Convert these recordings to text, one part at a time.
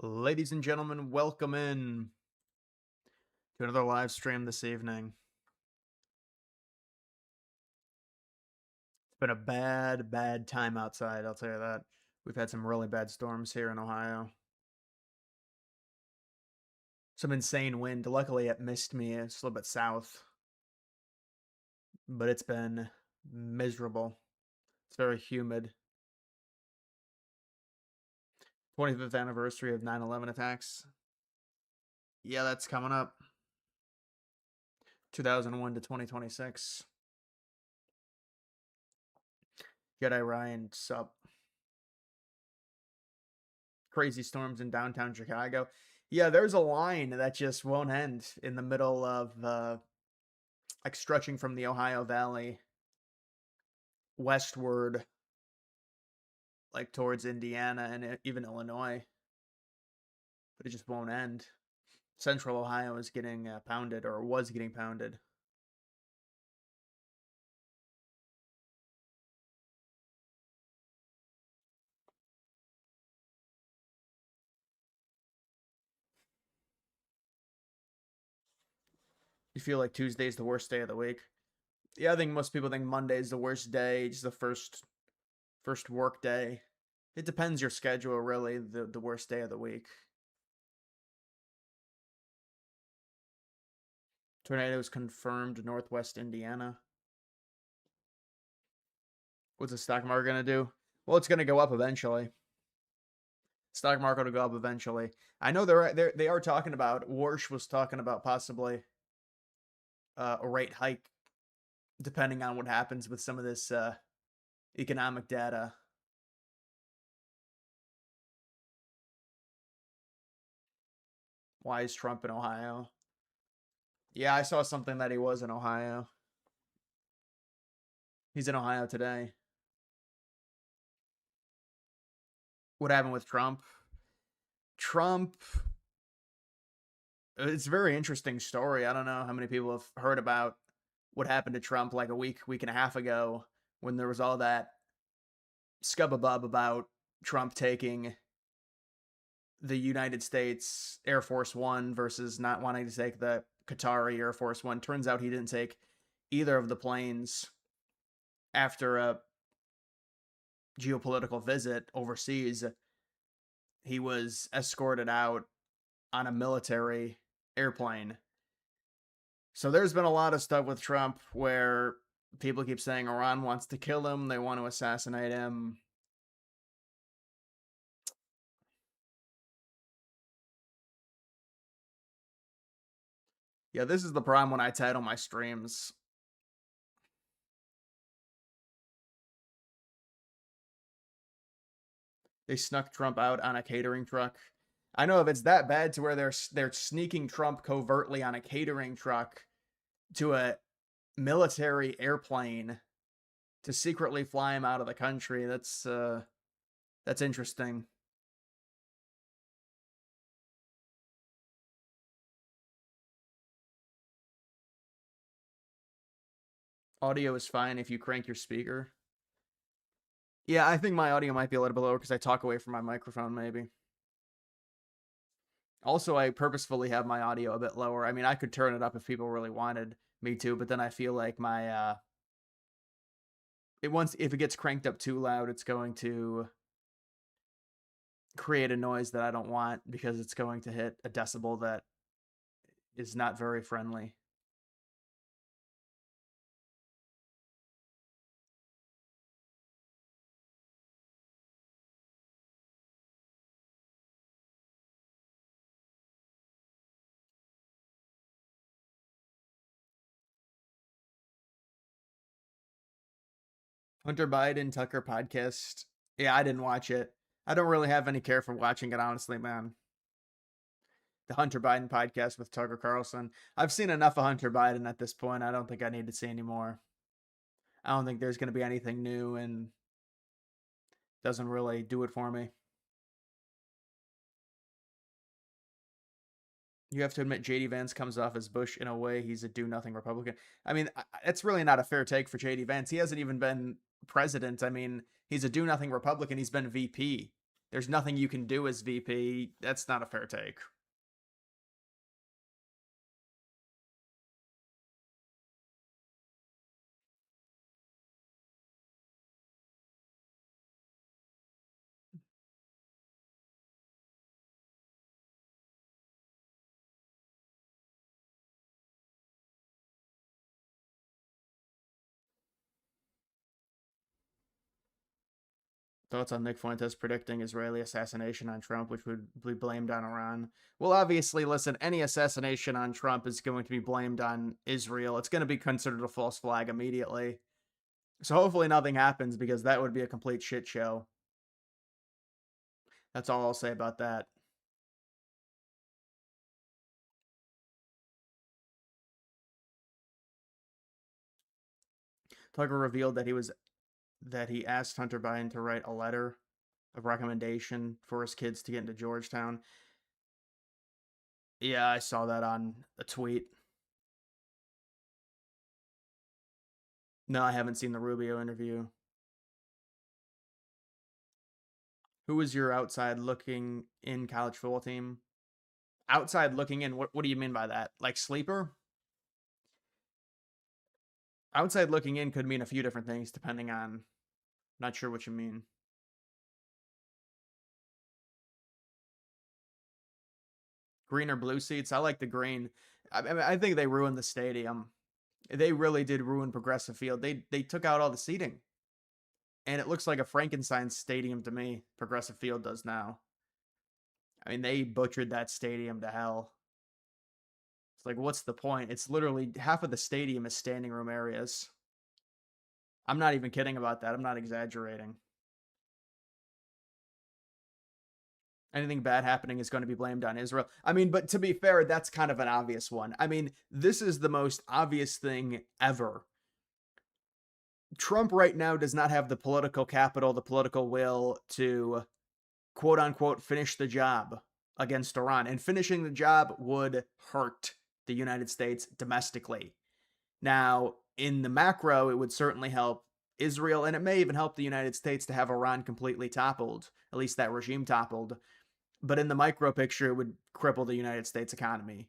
Ladies and gentlemen, welcome in to another live stream this evening. It's been a bad time outside, I'll tell you that. We've had some really bad storms here in Ohio. Some insane wind. Luckily, it missed me. It's a little bit south, but it's been miserable. It's very humid. 25th anniversary of 9/11 attacks. Yeah, that's coming up. 2001 to 2026. Jedi Ryan, sup? Crazy storms in downtown Chicago. Yeah, there's a line that just won't end in the middle of like stretching from the Ohio Valley westward, like towards Indiana and even Illinois, but it just won't end. Central Ohio is getting pounded, or was getting pounded. You feel like Tuesday's the worst day of the week? Yeah, I think most people think Monday's the worst day, just the first work day. It depends your schedule, really. The worst day of the week. Tornadoes confirmed northwest Indiana. What's the stock market gonna do? Well, it's gonna go up eventually. Stock market will go up eventually. I know they are talking about. Warsh was talking about possibly a rate hike, depending on what happens with some of this economic data. Why is Trump in Ohio? Yeah, I saw something that he was in Ohio. He's in Ohio today. What happened with Trump? Trump. It's a very interesting story. I don't know how many people have heard about what happened to Trump like a week and a half ago when there was all that scubbabub about Trump taking the United States Air Force One versus not wanting to take the Qatari Air Force One. Turns out he didn't take either of the planes after a geopolitical visit overseas. He was escorted out on a military airplane. So there's been a lot of stuff with Trump where people keep saying Iran wants to kill him, they want to assassinate him. Yeah, this is the problem when I title my streams. They snuck Trump out on a catering truck. I know if it's that bad to where they're sneaking Trump covertly on a catering truck to a military airplane to secretly fly him out of the country. That's interesting. Audio is fine if you crank your speaker. Yeah, I think my audio might be a little bit lower because I talk away from my microphone, maybe. Also, I purposefully have my audio a bit lower. I mean, I could turn it up if people really wanted me to, but then I feel like my if it gets cranked up too loud, it's going to create a noise that I don't want because it's going to hit a decibel that is not very friendly. Hunter Biden Tucker podcast. Yeah, I didn't watch it. I don't really have any care for watching it, honestly, man. The Hunter Biden podcast with Tucker Carlson. I've seen enough of Hunter Biden at this point. I don't think I need to see any more. I don't think there's going to be anything new, and doesn't really do it for me. You have to admit, JD Vance comes off as Bush in a way. He's a do-nothing Republican. I mean, it's really not a fair take for JD Vance. He hasn't even been president. I mean, he's a do-nothing Republican. He's been VP. there's nothing you can do as VP. That's not a fair take. Thoughts on Nick Fuentes predicting Israeli assassination on Trump, which would be blamed on Iran? Well, obviously, listen, any assassination on Trump is going to be blamed on Israel. It's going to be considered a false flag immediately. So hopefully nothing happens because that would be a complete shit show. That's all I'll say about that. Tucker revealed that he asked Hunter Biden to write a letter of recommendation for his kids to get into Georgetown. Yeah, I saw that on a tweet. No, I haven't seen the Rubio interview. Who was your outside looking in college football team? Outside looking in, what do you mean by that? Like sleeper? Outside looking in could mean a few different things depending on, not sure what you mean. Green or blue seats? I like the green. I think they ruined the stadium. They really did ruin Progressive Field. They took out all the seating. And it looks like a Frankenstein stadium to me. Progressive Field does now. I mean, they butchered that stadium to hell. It's like, what's the point? It's literally half of the stadium is standing room areas. I'm not even kidding about that. I'm not exaggerating. Anything bad happening is going to be blamed on Israel. I mean, but to be fair, that's kind of an obvious one. I mean, this is the most obvious thing ever. Trump right now does not have the political capital, the political will to quote unquote finish the job against Iran. And finishing the job would hurt the United States domestically. Now, in the macro, it would certainly help Israel, and it may even help the United States to have Iran completely toppled, at least that regime toppled. But in the micro picture, it would cripple the United States economy.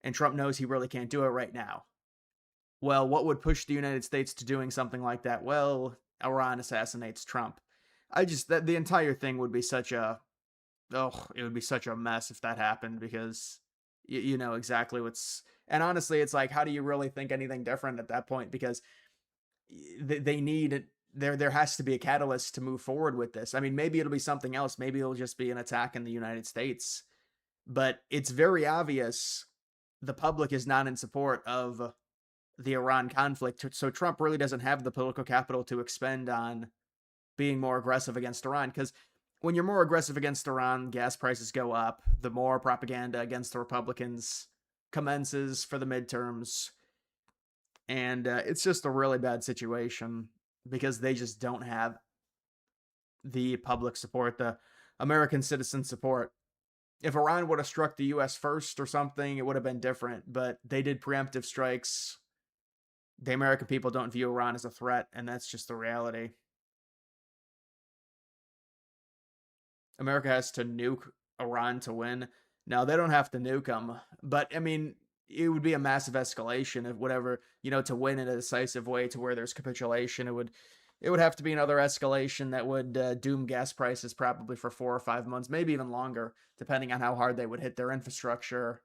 And Trump knows he really can't do it right now. Well, what would push the United States to doing something like that? Well, Iran assassinates Trump. That the entire thing would be such a it would be such a mess if that happened because you know exactly what's, and honestly it's like, how do you really think anything different at that point, because they need it. There has to be a catalyst to move forward with this. I mean, maybe it'll be something else. Maybe it'll just be an attack in the United States. But it's very obvious the public is not in support of the Iran conflict. So Trump really doesn't have the political capital to expend on being more aggressive against Iran, because when you're more aggressive against Iran, gas prices go up, the more propaganda against the Republicans commences for the midterms. And it's just a really bad situation because they just don't have the public support, the American citizen support. If Iran would have struck the US first or something, it would have been different, but they did preemptive strikes. The American people don't view Iran as a threat, and that's just the reality. America has to nuke Iran to win. Now, they don't have to nuke them, but I mean, it would be a massive escalation of whatever, to win in a decisive way to where there's capitulation. It would have to be another escalation that would doom gas prices probably for 4 or 5 months, maybe even longer, depending on how hard they would hit their infrastructure.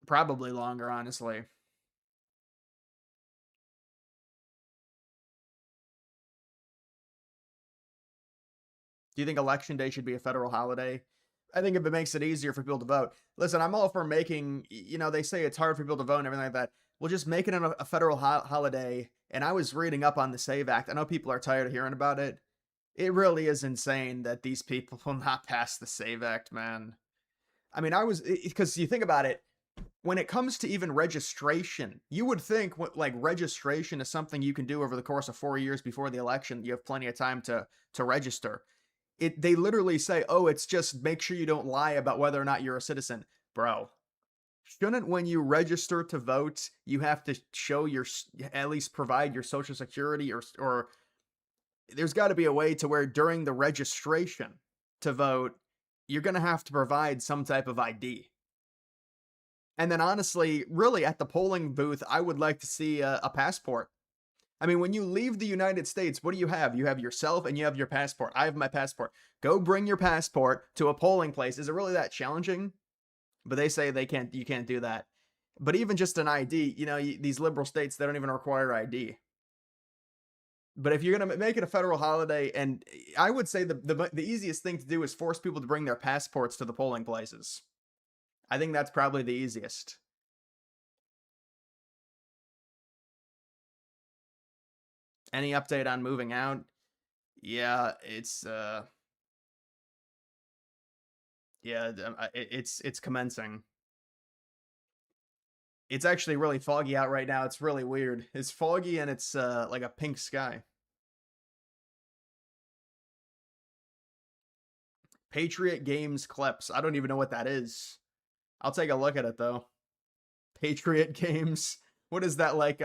Probably longer, honestly. Do you think election day should be a federal holiday? I think if it makes it easier for people to vote. Listen, I'm all for making, they say it's hard for people to vote and everything like that. Well, just make it a federal holiday. And I was reading up on the SAVE Act. I know people are tired of hearing about it. It really is insane that these people will not pass the SAVE Act, man. I mean, because you think about it, when it comes to even registration, you would think like registration is something you can do over the course of 4 years before the election. You have plenty of time to register. They literally say, oh, it's just make sure you don't lie about whether or not you're a citizen. Bro, shouldn't when you register to vote, you have to show at least provide your social security or there's got to be a way to where during the registration to vote, you're going to have to provide some type of ID. And then honestly, really at the polling booth, I would like to see a passport. I mean, when you leave the United States, what do you have? You have yourself and you have your passport. I have my passport. Go bring your passport to a polling place. Is it really that challenging? But they say they can't. You can't do that. But even just an ID, these liberal states, they don't even require ID. But if you're gonna make it a federal holiday, and I would say the easiest thing to do is force people to bring their passports to the polling places. I think that's probably the easiest. Any update on moving out? Yeah, it's commencing. It's actually really foggy out right now. It's really weird. It's foggy and it's like a pink sky. Patriot Games clips. I don't even know what that is. I'll take a look at it though. Patriot Games. What is that like?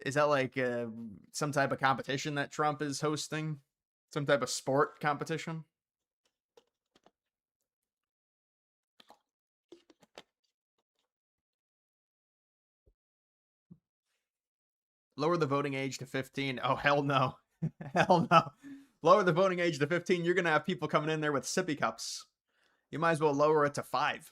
Is that like some type of competition that Trump is hosting? Some type of sport competition? Lower the voting age to 15. Oh, hell no. Hell no. Lower the voting age to 15. You're going to have people coming in there with sippy cups. You might as well lower it to 5.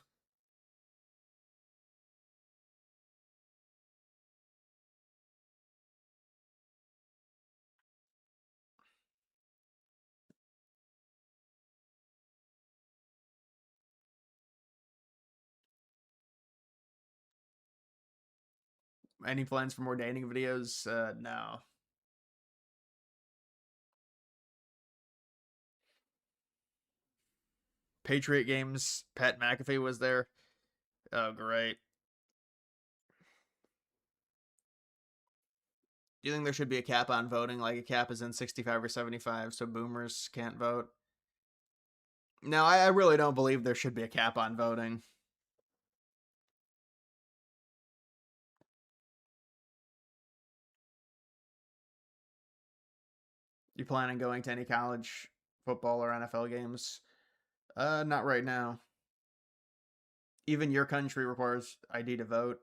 Any plans for more dating videos? No. Patriot Games. Pat McAfee was there. Oh, great. Do you think there should be a cap on voting? Like a cap is in 65 or 75, so boomers can't vote? No, I really don't believe there should be a cap on voting. You plan on going to any college football or NFL games? Not right now. Even your country requires ID to vote.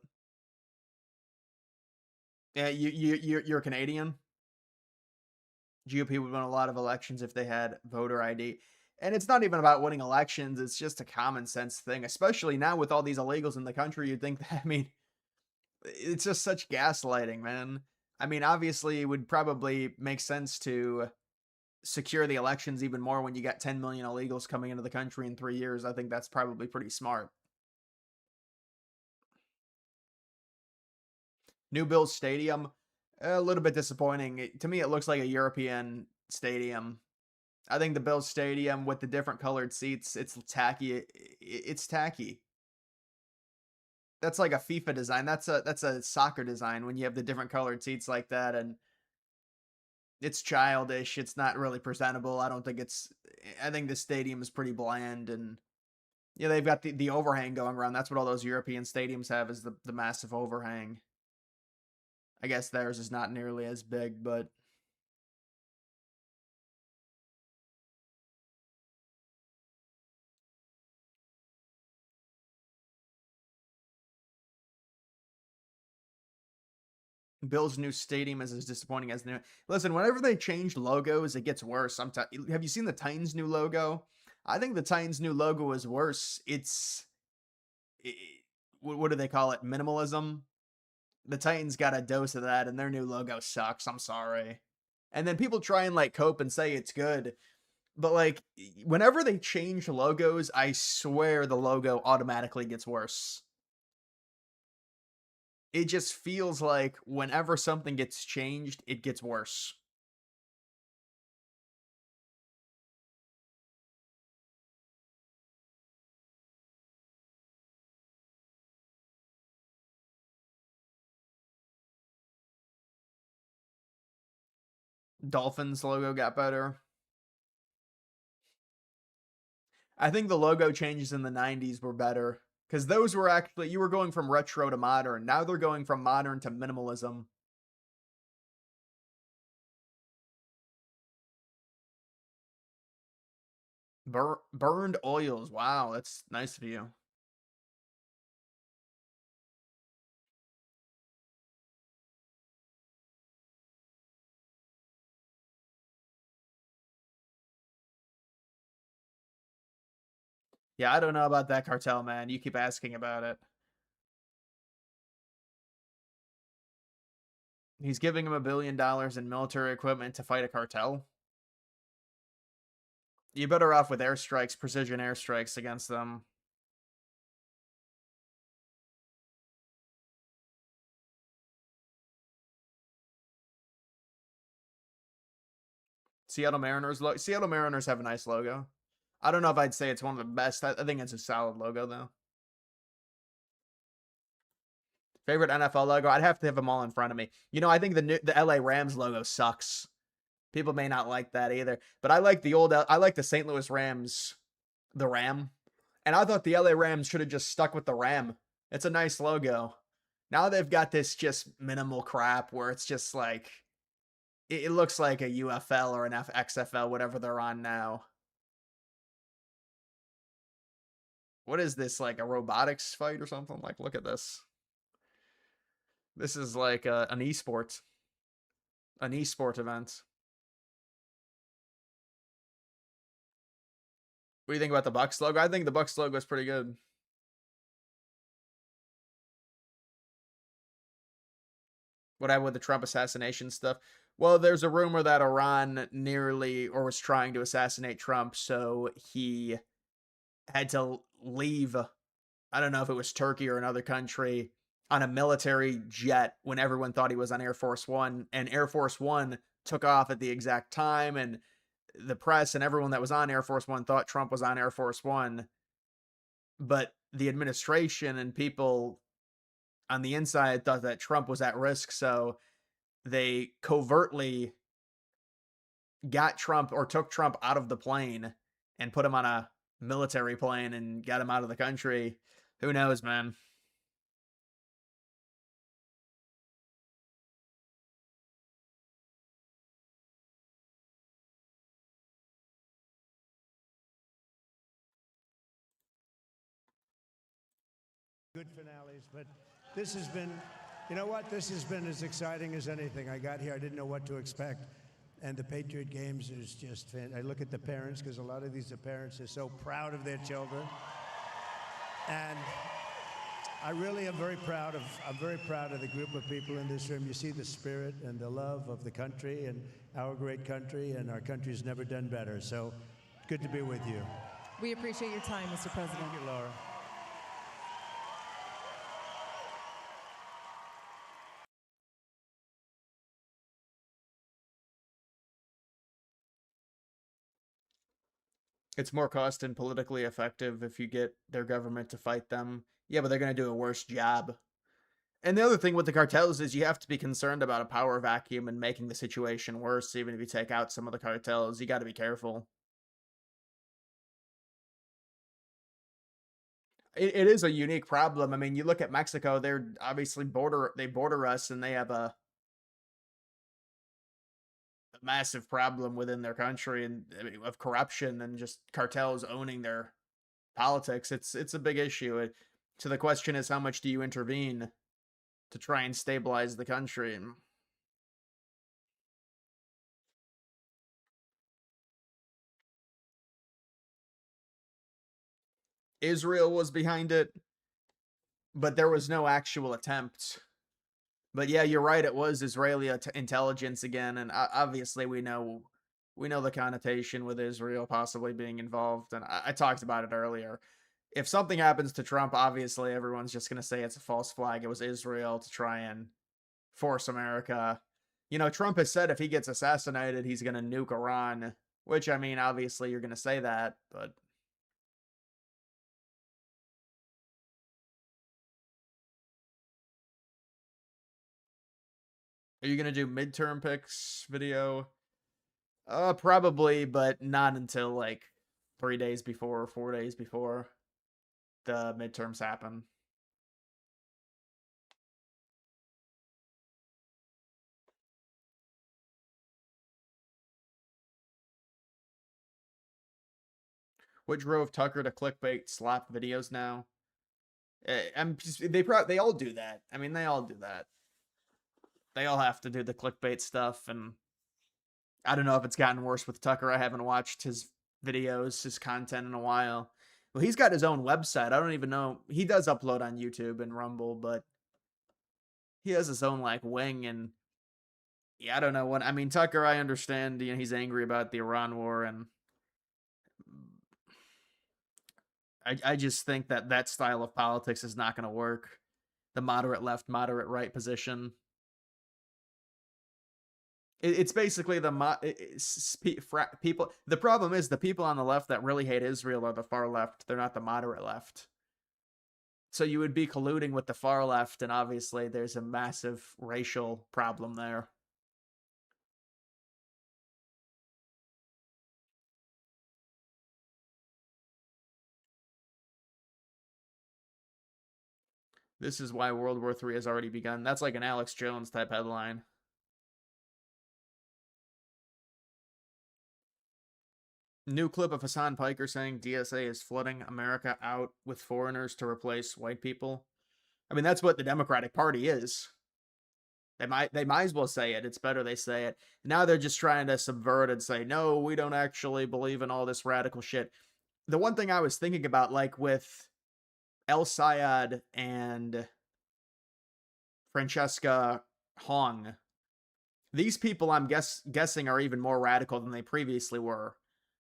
Yeah, you're Canadian. GOP would win a lot of elections if they had voter ID. And it's not even about winning elections, it's just a common sense thing, especially now with all these illegals in the country. You'd think that, I mean, it's just such gaslighting, man. I mean, obviously, it would probably make sense to secure the elections even more when you got 10 million illegals coming into the country in 3 years. I think that's probably pretty smart. New Bills Stadium, a little bit disappointing. To me, it looks like a European stadium. I think the Bills Stadium with the different colored seats, it's tacky. It's tacky. That's like a FIFA design. That's a soccer design when you have the different colored seats like that, and it's childish. It's not really presentable. I don't think it's. I think the stadium is pretty bland, and yeah, they've got the overhang going around. That's what all those European stadiums have is the massive overhang. I guess theirs is not nearly as big, but Bill's new stadium is as disappointing as new. Listen, whenever they change logos, it gets worse. Have you seen the Titans' new logo? I think the Titans' new logo is worse. It, what do they call it? Minimalism. The Titans got a dose of that, and their new logo sucks. I'm sorry. And then people try and like cope and say it's good, but like whenever they change logos, I swear the logo automatically gets worse. It just feels like whenever something gets changed, it gets worse. Dolphins logo got better. I think the logo changes in the 90s were better because those were actually, you were going from retro to modern. Now they're going from modern to minimalism. Burned oils. Wow, that's nice of you. Yeah, I don't know about that cartel, man. You keep asking about it. He's giving him $1 billion in military equipment to fight a cartel. You better off with airstrikes, precision airstrikes against them. Seattle Mariners have a nice logo. I don't know if I'd say it's one of the best. I think it's a solid logo though. Favorite NFL logo? I'd have to have them all in front of me. I think the LA Rams logo sucks. People may not like that either, but I like the St. Louis Rams, the Ram, and I thought the LA Rams should have just stuck with the Ram. It's a nice logo. Now they've got this just minimal crap where it's just like it looks like a UFL or an XFL, whatever they're on now. What is this, like a robotics fight or something? Like, look at this. This is like an esport event. What do you think about the Bucks logo? I think the Bucks logo is pretty good. What happened with the Trump assassination stuff? Well, there's a rumor that Iran nearly or was trying to assassinate Trump, so he had to leave. I don't know if it was Turkey or another country on a military jet when everyone thought he was on Air Force One, and Air Force One took off at the exact time, and the press and everyone that was on Air Force One thought Trump was on Air Force One, but the administration and people on the inside thought that Trump was at risk, so they covertly got Trump or took Trump out of the plane and put him on a military plane and got him out of the country. Who knows, man? Good finales, but this has been, you know what? This has been as exciting as anything. I got here, I didn't know what to expect. And the Patriot games is just, I look at the parents, because a lot of these parents are so proud of their children. And I really am very proud of the group of people in this room. You see the spirit and the love of the country and our great country, and our country's never done better. So good to be with you. We appreciate your time, Mr. President. Thank you, Laura. It's more cost and politically effective if you get their government to fight them. Yeah, but they're going to do a worse job. And the other thing with the cartels is you have to be concerned about a power vacuum and making the situation worse. Even if you take out some of the cartels, you got to be careful. It is a unique problem. I mean, you look at Mexico; they're obviously they border us, and they have a massive problem within their country and of corruption and just cartels owning their politics. It's a big issue. So the question is, how much do you intervene to try and stabilize the country? And Israel was behind it, but there was no actual attempt. But yeah, you're right. It was Israeli intelligence again, and obviously we know the connotation with Israel possibly being involved. And I talked about it earlier. If something happens to Trump, obviously everyone's just going to say it's a false flag. It was Israel to try and force America. Trump has said if he gets assassinated, he's going to nuke Iran, which, I mean, obviously you're going to say that, but are you going to do midterm picks video? Probably, but not until like 3 days before or 4 days before the midterms happen. What drove Tucker to clickbait slap videos now? I'm just, they all do that. I mean, they all do that. They all have to do the clickbait stuff, and I don't know if it's gotten worse with Tucker. I haven't watched his videos, his content in a while. Well, he's got his own website. I don't even know. He does upload on YouTube and Rumble, but he has his own like wing, and yeah, I don't know what. I mean, Tucker, I understand. He's angry about the Iran war, and I just think that style of politics is not going to work. The moderate left, moderate right position. It's basically people. The problem is the people on the left that really hate Israel are the far left. They're not the moderate left. So you would be colluding with the far left, and obviously there's a massive racial problem there. This is why World War III has already begun. That's like an Alex Jones type headline. New clip of Hassan Piker saying DSA is flooding America out with foreigners to replace white people. I mean, that's what the Democratic Party is. They might as well say it. It's better they say it. Now they're just trying to subvert and say, no, we don't actually believe in all this radical shit. The one thing I was thinking about, like with El Sayed and Francesca Hong, these people I'm guessing are even more radical than they previously were.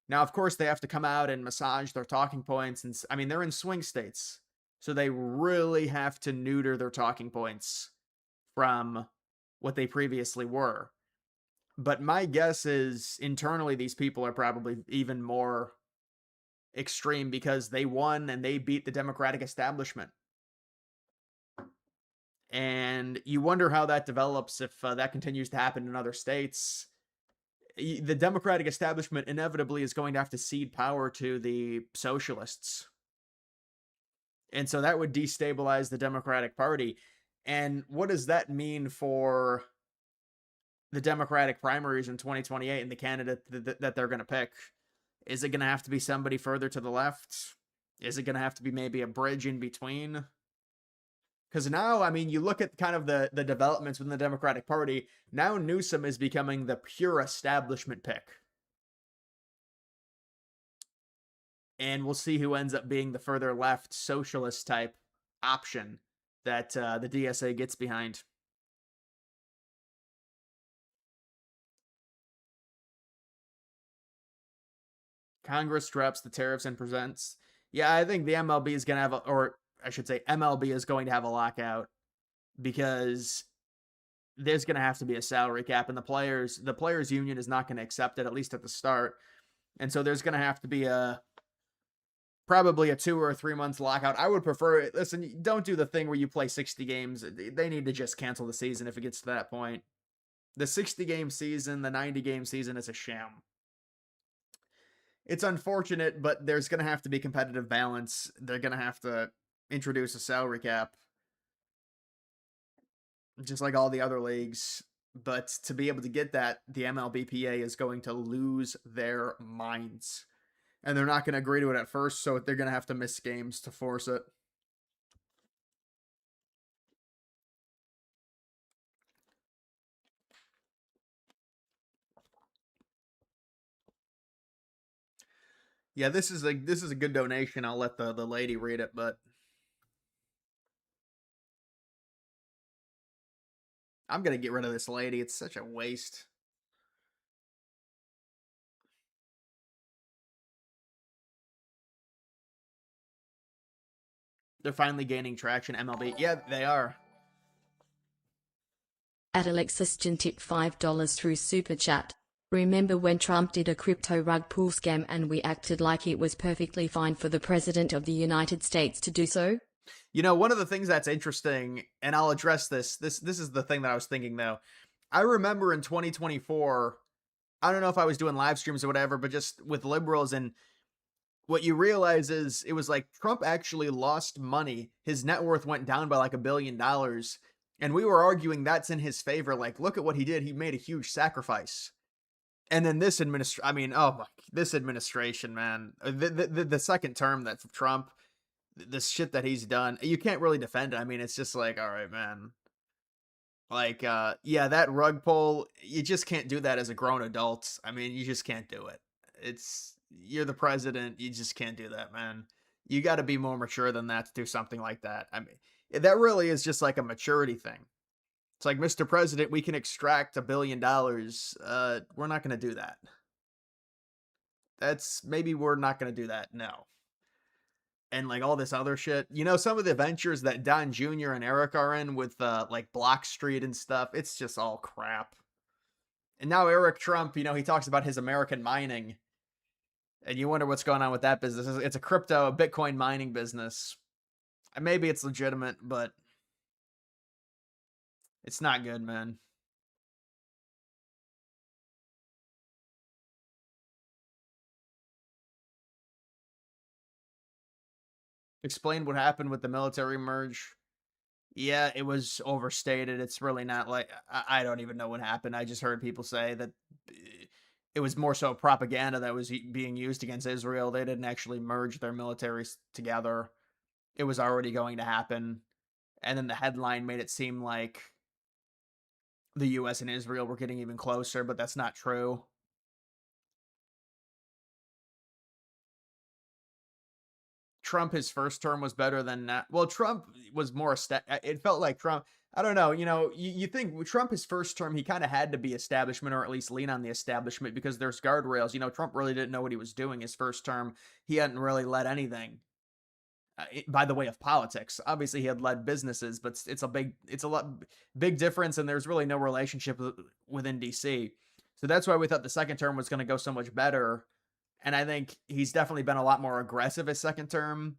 Now, of course, they have to come out and massage their talking points. And I mean, they're in swing states. So they really have to neuter their talking points from what they previously were. But my guess is internally, these people are probably even more extreme because they won and they beat the Democratic establishment. And you wonder how that develops if that continues to happen in other states. The Democratic establishment inevitably is going to have to cede power to the socialists. And so that would destabilize the Democratic Party. And what does that mean for the Democratic primaries in 2028 and the candidate that they're going to pick? Is it going to have to be somebody further to the left? Is it going to have to be maybe a bridge in between? Because now, I mean, you look at kind of the developments within the Democratic Party. Now Newsom is becoming the pure establishment pick. And we'll see who ends up being the further left socialist type option that the DSA gets behind. Congress drops the tariffs and presents. Yeah, I think the MLB is going to have, or I should say MLB is going to have a lockout because there's going to have to be a salary cap, and the players union is not going to accept it, at least at the start. And so there's going to have to be probably a 2 or 3 months lockout. I would prefer it. Listen, don't do the thing where you play 60 games. They need to just cancel the season if it gets to that point. The 60-game season, the 90-game season is a sham. It's unfortunate, but there's going to have to be competitive balance. They're going to have to introduce a salary cap, just like all the other leagues. But to be able to get that, the MLBPA is going to lose their minds. And they're not going to agree to it at first, so they're going to have to miss games to force it. Yeah, this is a good donation. I'll let the lady read it, but I'm going to get rid of this lady. It's such a waste. They're finally gaining traction, MLB. Yeah, they are. At Alexis tip $5 through Super Chat. Remember when Trump did a crypto rug pull scam and we acted like it was perfectly fine for the President of the United States to do so? You know, one of the things that's interesting, and I'll address this is the thing that I was thinking, though. I remember in 2024, I don't know if I was doing live streams or whatever, but just with liberals, and what you realize is it was like Trump actually lost money. His net worth went down by like $1 billion. And we were arguing that's in his favor. Like, look at what he did. He made a huge sacrifice. And then this administration, I mean, oh my, this administration, man, the second term that Trump, the shit that he's done, you can't really defend it. I mean, it's just like, all right, man. Like, yeah, that rug pull, you just can't do that as a grown adult. I mean, you just can't do it. You're the president. You just can't do that, man. You got to be more mature than that to do something like that. I mean, that really is just like a maturity thing. It's like, Mr. President, we can extract $1 billion. We're not going to do that. Maybe we're not going to do that. No. And like all this other shit. You know, some of the ventures that Don Jr. and Eric are in with like Block Street and stuff, it's just all crap. And now Eric Trump, you know, he talks about his American mining. And you wonder what's going on with that business. It's a crypto, Bitcoin mining business. And maybe it's legitimate, but it's not good, man. Explain what happened with the military merge. Yeah, it was overstated. It's really not like I don't even know what happened. I just heard people say that it was more so propaganda that was being used against Israel. They didn't actually merge their militaries together. It was already going to happen. And then the headline made it seem like the US and Israel were getting even closer, but that's not true. Trump, his first term was better than that. Well, Trump was more. It felt like Trump. I don't know. You know, you think with Trump, his first term, he kind of had to be establishment or at least lean on the establishment because there's guardrails. You know, Trump really didn't know what he was doing his first term. He hadn't really led anything by the way of politics. Obviously, he had led businesses, but it's a lot big difference, and there's really no relationship within DC. So that's why we thought the second term was going to go so much better. And I think he's definitely been a lot more aggressive his second term.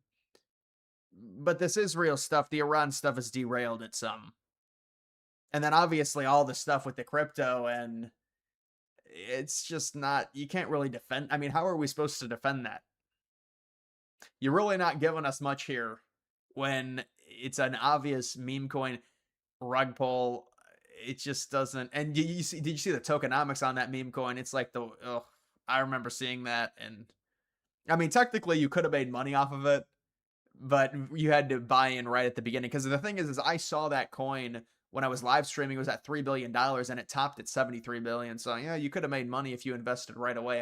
But this Israel stuff, the Iran stuff has derailed it some. And then obviously all the stuff with the crypto, and it's just not, you can't really defend. I mean, how are we supposed to defend that? You're really not giving us much here when it's an obvious meme coin rug pull. It just doesn't. And did you see the tokenomics on that meme coin? It's like I remember seeing that, and I mean, technically you could have made money off of it, but you had to buy in right at the beginning. Because the thing is I saw that coin when I was live streaming. It was at $3 billion, and it topped at 73 billion. So yeah, you could have made money if you invested right away.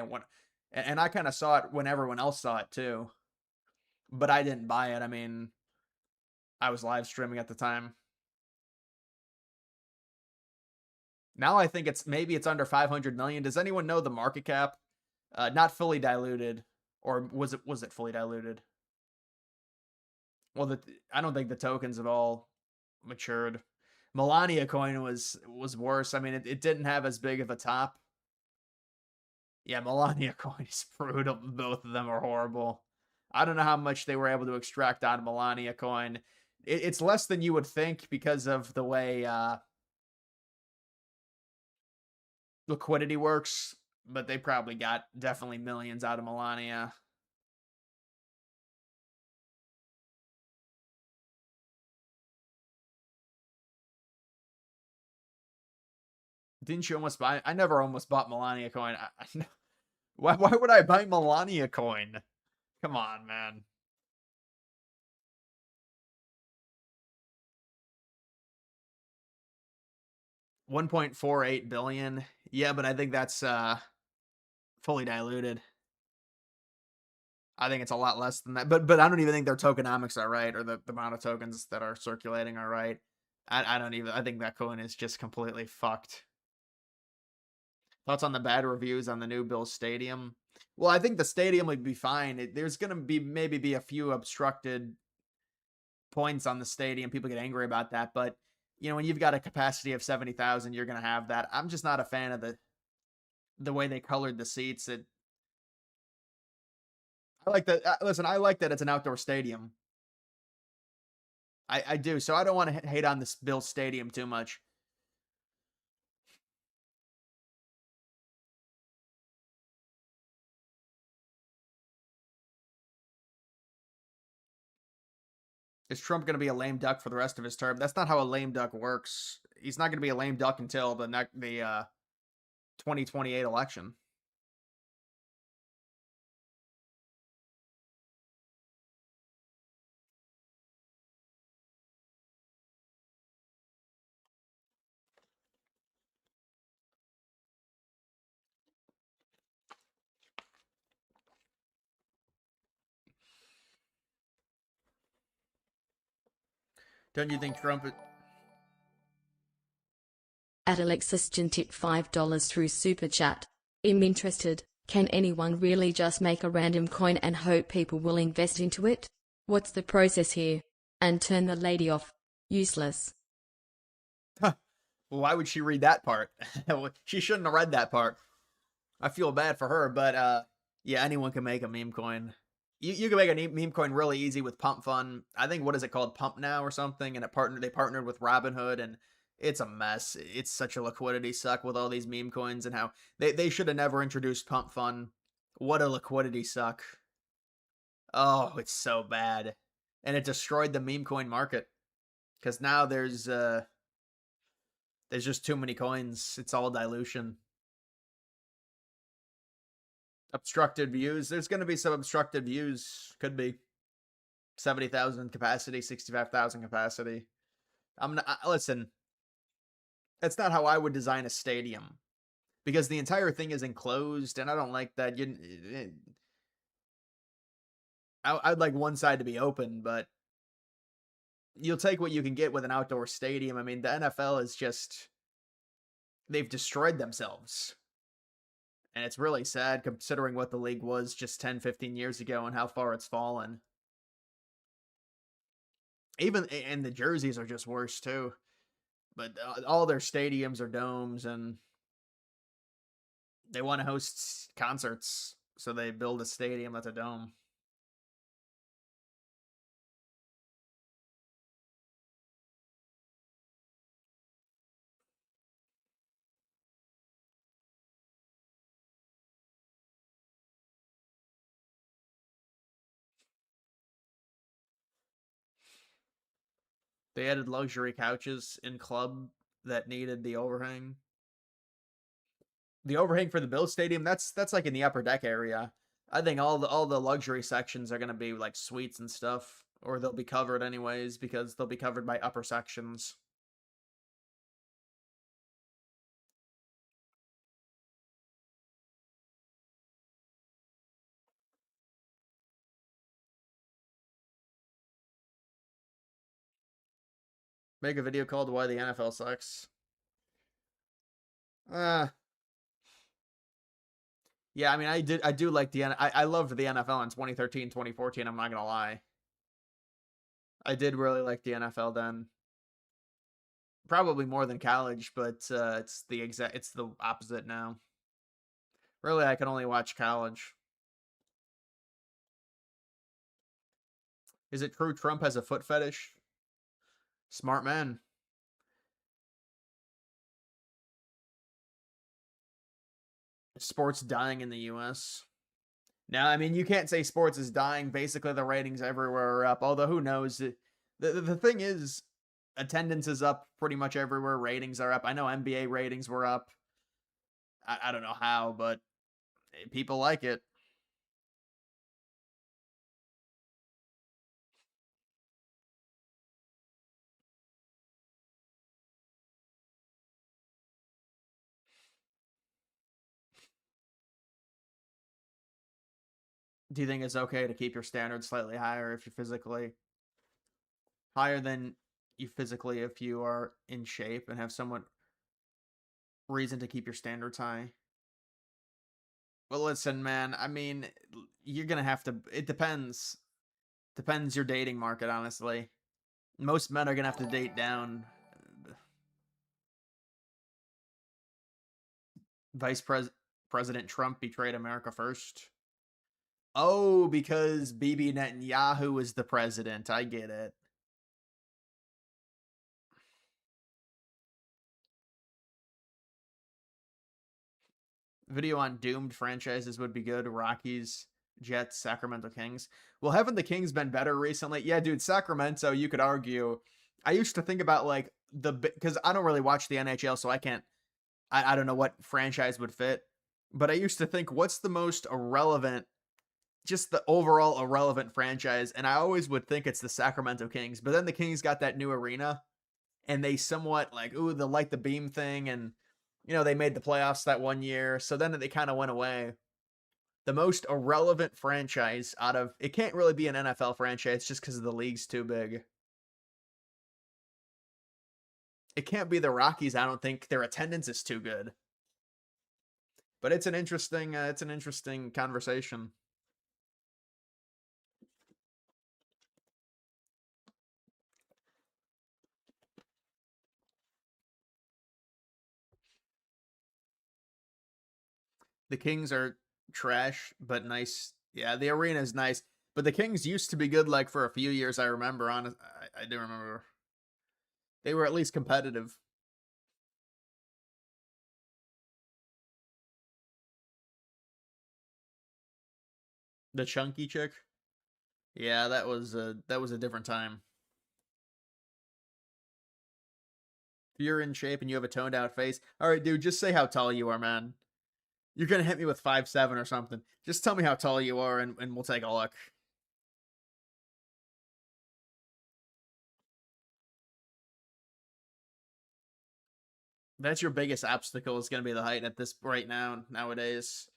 And I kind of saw it when everyone else saw it too, but I didn't buy it. I mean, I was live streaming at the time. Now I think maybe it's under 500 million. Does anyone know the market cap? Not fully diluted, or was it fully diluted? Well, I don't think the tokens have all matured. Melania coin was worse. I mean, it didn't have as big of a top. Yeah, Melania coin is brutal. Both of them are horrible. I don't know how much they were able to extract out of Melania coin. It's less than you would think because of the way liquidity works, but they probably got definitely millions out of Melania. Didn't you almost buy? I never almost bought Melania coin. Why would I buy Melania coin? Come on, man. $1.48 billion. Yeah, but I think that's fully diluted. I think it's a lot less than that. But I don't even think their tokenomics are right, or the amount of tokens that are circulating are right. I think that coin is just completely fucked. Thoughts on the bad reviews on the new Bills Stadium? Well, I think the stadium would be fine. There's going to be maybe a few obstructed points on the stadium. People get angry about that, but you know, when you've got a capacity of 70,000, you're going to have that. I'm just not a fan of the way they colored the seats. I like that. Listen, I like that it's an outdoor stadium. I do. So I don't want to hate on this Bills Stadium too much. Is Trump going to be a lame duck for the rest of his term? That's not how a lame duck works. He's not going to be a lame duck until the 2028 election. Don't you think Trump? At Alexis tip $5 through Super Chat. I'm interested. Can anyone really just make a random coin and hope people will invest into it? What's the process here? And turn the lady off. Useless. Well, why would she read that part? She shouldn't have read that part. I feel bad for her, but yeah, anyone can make a meme coin. You can make a meme coin really easy with Pump Fun. I think, what is it called, Pump Now or something, and they partnered with Robinhood, and it's a mess. It's such a liquidity suck with all these meme coins, and how they should have never introduced Pump Fun. What a liquidity suck. Oh, it's so bad. And it destroyed the meme coin market, cuz now there's just too many coins. It's all dilution. Obstructed views. There's going to be some obstructed views. Could be 70,000 capacity, 65,000 capacity. Listen. That's not how I would design a stadium, because the entire thing is enclosed, and I don't like that. I'd like one side to be open, but you'll take what you can get with an outdoor stadium. I mean, the NFL is just, they've destroyed themselves. And it's really sad considering what the league was just 10, 15 years ago and how far it's fallen. And the jerseys are just worse too. But all their stadiums are domes, and they want to host concerts, so they build a stadium that's a dome. They added luxury couches in club that needed the overhang. The overhang for the Bill Stadium, that's like in the upper deck area. I think all the luxury sections are going to be like suites and stuff, or they'll be covered anyways because they'll be covered by upper sections. Make a video called "Why the NFL Sucks." Yeah, I mean, I do like I loved the NFL in 2013, 2014, I'm not gonna lie. I did really like the NFL then. Probably more than college, but it's the opposite now. Really, I can only watch college. Is it true Trump has a foot fetish? Smart man. Sports dying in the US. Now, I mean, you can't say sports is dying. Basically, the ratings everywhere are up. Although, who knows? The thing is, attendance is up pretty much everywhere. Ratings are up. I know NBA ratings were up. I don't know how, but people like it. Do you think it's okay to keep your standards slightly higher if you're physically higher than you physically if you are in shape and have somewhat reason to keep your standards high? Well, listen, man. I mean, you're gonna have to. It depends. Depends your dating market, honestly. Most men are gonna have to date down. Vice President Trump betrayed America first. Oh, because Bibi Netanyahu is the president. I get it. Video on doomed franchises would be good. Rockies, Jets, Sacramento Kings. Well, haven't the Kings been better recently? Yeah, dude, Sacramento, you could argue. I used to think about like because I don't really watch the NHL, so I don't know what franchise would fit. But I used to think, what's the most irrelevant, just the overall irrelevant franchise? And I always would think it's the Sacramento Kings. But then the Kings got that new arena, and they somewhat like, ooh, the light the beam thing, and they made the playoffs that one year. So then they kind of went away. The most irrelevant franchise out of it can't really be an NFL franchise just because the league's too big. It can't be the Rockies. I don't think their attendance is too good. But it's an interesting conversation. The Kings are trash, but nice. Yeah, the arena is nice. But the Kings used to be good, like for a few years. I remember. I do remember they were at least competitive. The chunky chick. Yeah, that was a different time. If you're in shape and you have a toned out face, all right, dude, just say how tall you are, man. You're gonna hit me with 5'7" or something. Just tell me how tall you are, and we'll take a look. That's your biggest obstacle is gonna be the height at this right now nowadays.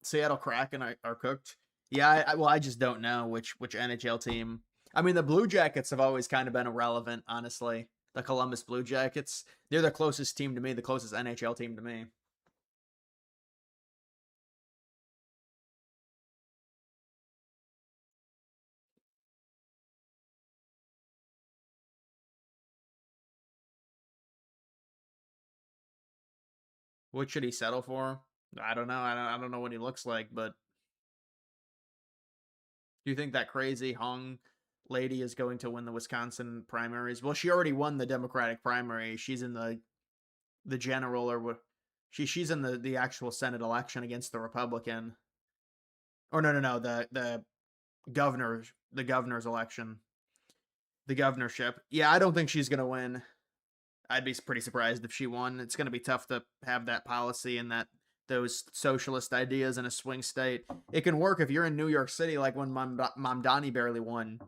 Seattle Kraken are cooked. Yeah, well, I just don't know which NHL team. I mean, the Blue Jackets have always kind of been irrelevant, honestly. The Columbus Blue Jackets, they're the closest team to me, the closest NHL team to me. What should he settle for? I don't know. I don't know what he looks like, but do you think that crazy Hung lady is going to win the Wisconsin primaries? Well, she already won the Democratic primary. She's in the general or what? She's in the actual Senate election against the Republican. Or no, the governor's election, the governorship. Yeah, I don't think she's gonna win. I'd be pretty surprised if she won. It's gonna be tough to have that policy and those socialist ideas in a swing state. It can work if you're in New York City, like when Mamdani barely won,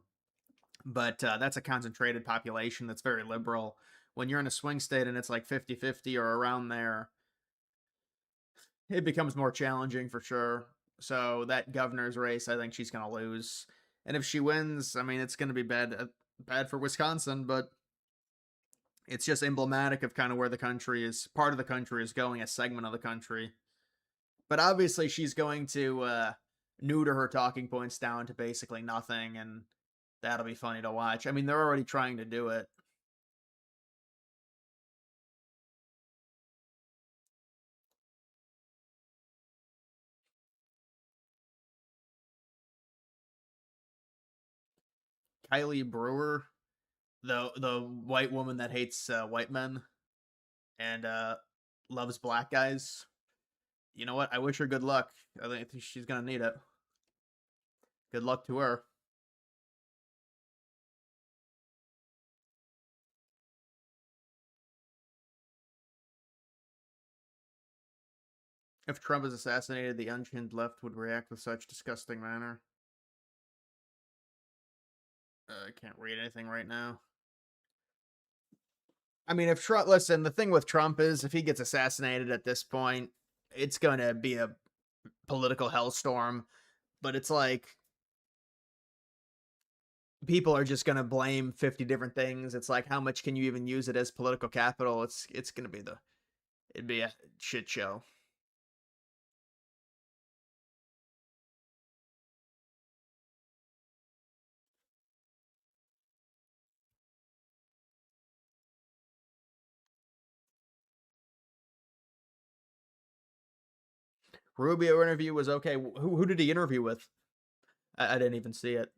but that's a concentrated population that's very liberal. When you're in a swing state and it's like 50-50 or around there, it becomes more challenging for sure. So that governor's race, I think she's going to lose. And if she wins, I mean, it's going to be bad for Wisconsin, but it's just emblematic of kind of where the country is, part of the country is going, a segment of the country. But obviously, she's going to neuter her talking points down to basically nothing, and that'll be funny to watch. I mean, they're already trying to do it. Kylie Brewer, the white woman that hates white men and loves black guys. You know what? I wish her good luck. I think she's gonna need it. Good luck to her. If Trump is assassinated, the unhinged left would react with such disgusting manner. I can't read anything right now. I mean, if Trump, listen, the thing with Trump is if he gets assassinated at this point, it's going to be a political hellstorm. But it's like people are just going to blame 50 different things. It's like, how much can you even use it as political capital? It's going to be it'd be a shit show. Rubio interview was okay. Who did he interview with? I didn't even see it.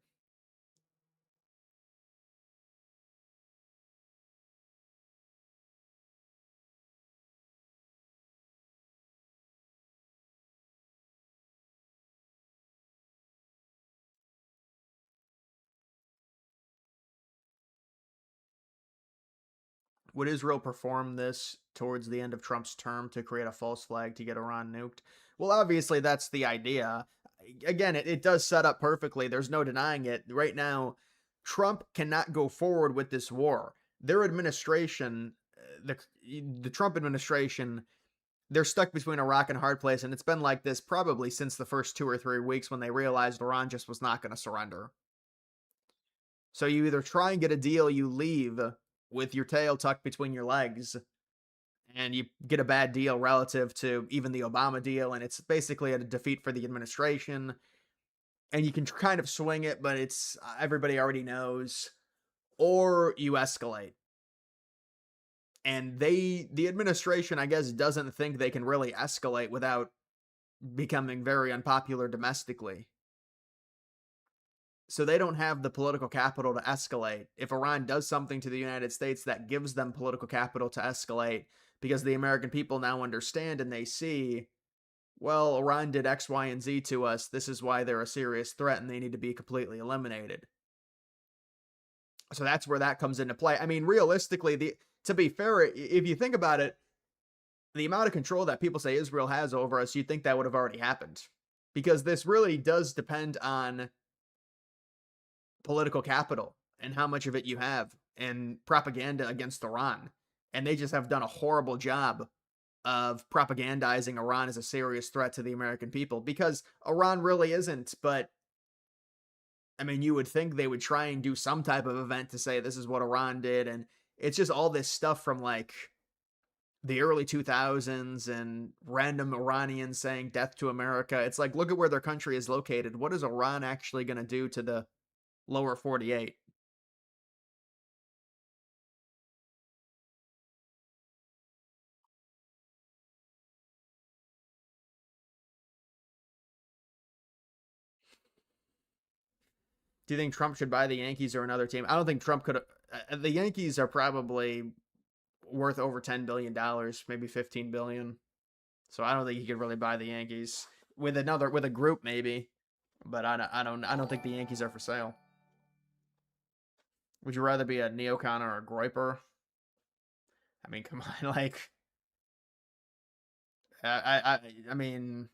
Would Israel perform this towards the end of Trump's term to create a false flag to get Iran nuked? Well, obviously, that's the idea. Again, it does set up perfectly. There's no denying it. Right now, Trump cannot go forward with this war. Their administration, the Trump administration, they're stuck between a rock and a hard place. And it's been like this probably since the first 2 or 3 weeks when they realized Iran just was not going to surrender. So you either try and get a deal, you leave with your tail tucked between your legs, and you get a bad deal relative to even the Obama deal, and it's basically a defeat for the administration. And you can kind of swing it, but it's everybody already knows. Or you escalate. And the administration, I guess, doesn't think they can really escalate without becoming very unpopular domestically. So they don't have the political capital to escalate. If Iran does something to the United States, that gives them political capital to escalate because the American people now understand and they see, well, Iran did X, Y, and Z to us. This is why they're a serious threat and they need to be completely eliminated. So that's where that comes into play. I mean, realistically, to be fair, if you think about it, the amount of control that people say Israel has over us, you'd think that would have already happened. Because this really does depend on political capital and how much of it you have and propaganda against Iran. And they just have done a horrible job of propagandizing Iran as a serious threat to the American people because Iran really isn't. But I mean, you would think they would try and do some type of event to say this is what Iran did. And it's just all this stuff from like the early 2000s and random Iranians saying death to America. It's like, look at where their country is located. What is Iran actually going to do to the lower 48? Do you think Trump should buy the Yankees or another team? I don't think Trump could. The Yankees are probably worth over $10 billion, maybe 15 billion. So I don't think he could really buy the Yankees with a group maybe, but I don't think the Yankees are for sale. Would you rather be a neocon or a groiper? I mean, come on, like I mean,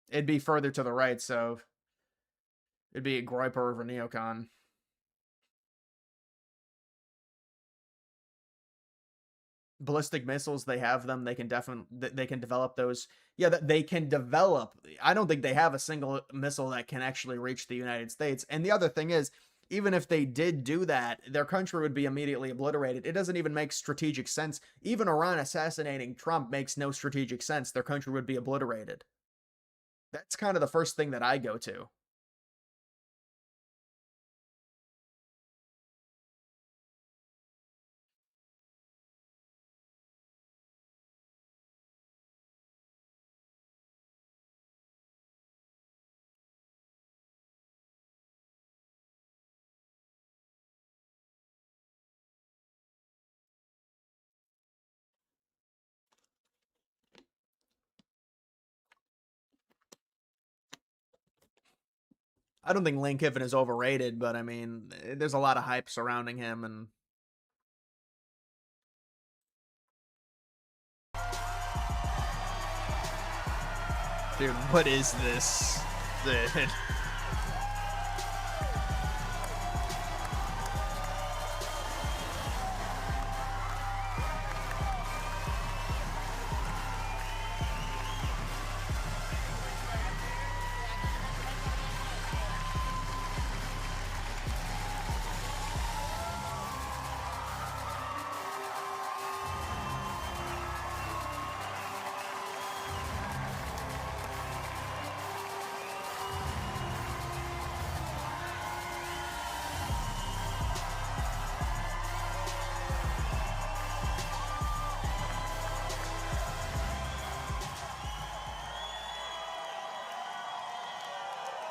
it'd be further to the right, so it'd be a groiper over neocon. Ballistic missiles, they have them. They can develop those. Yeah, that they can develop. I don't think they have a single missile that can actually reach the United States. And the other thing is, even if they did do that, their country would be immediately obliterated. It doesn't even make strategic sense. Even Iran assassinating Trump makes no strategic sense. Their country would be obliterated. That's kind of the first thing that I go to. I don't think Lane Kiffin is overrated, but I mean, there's a lot of hype surrounding him, and dude, what is this? Dude.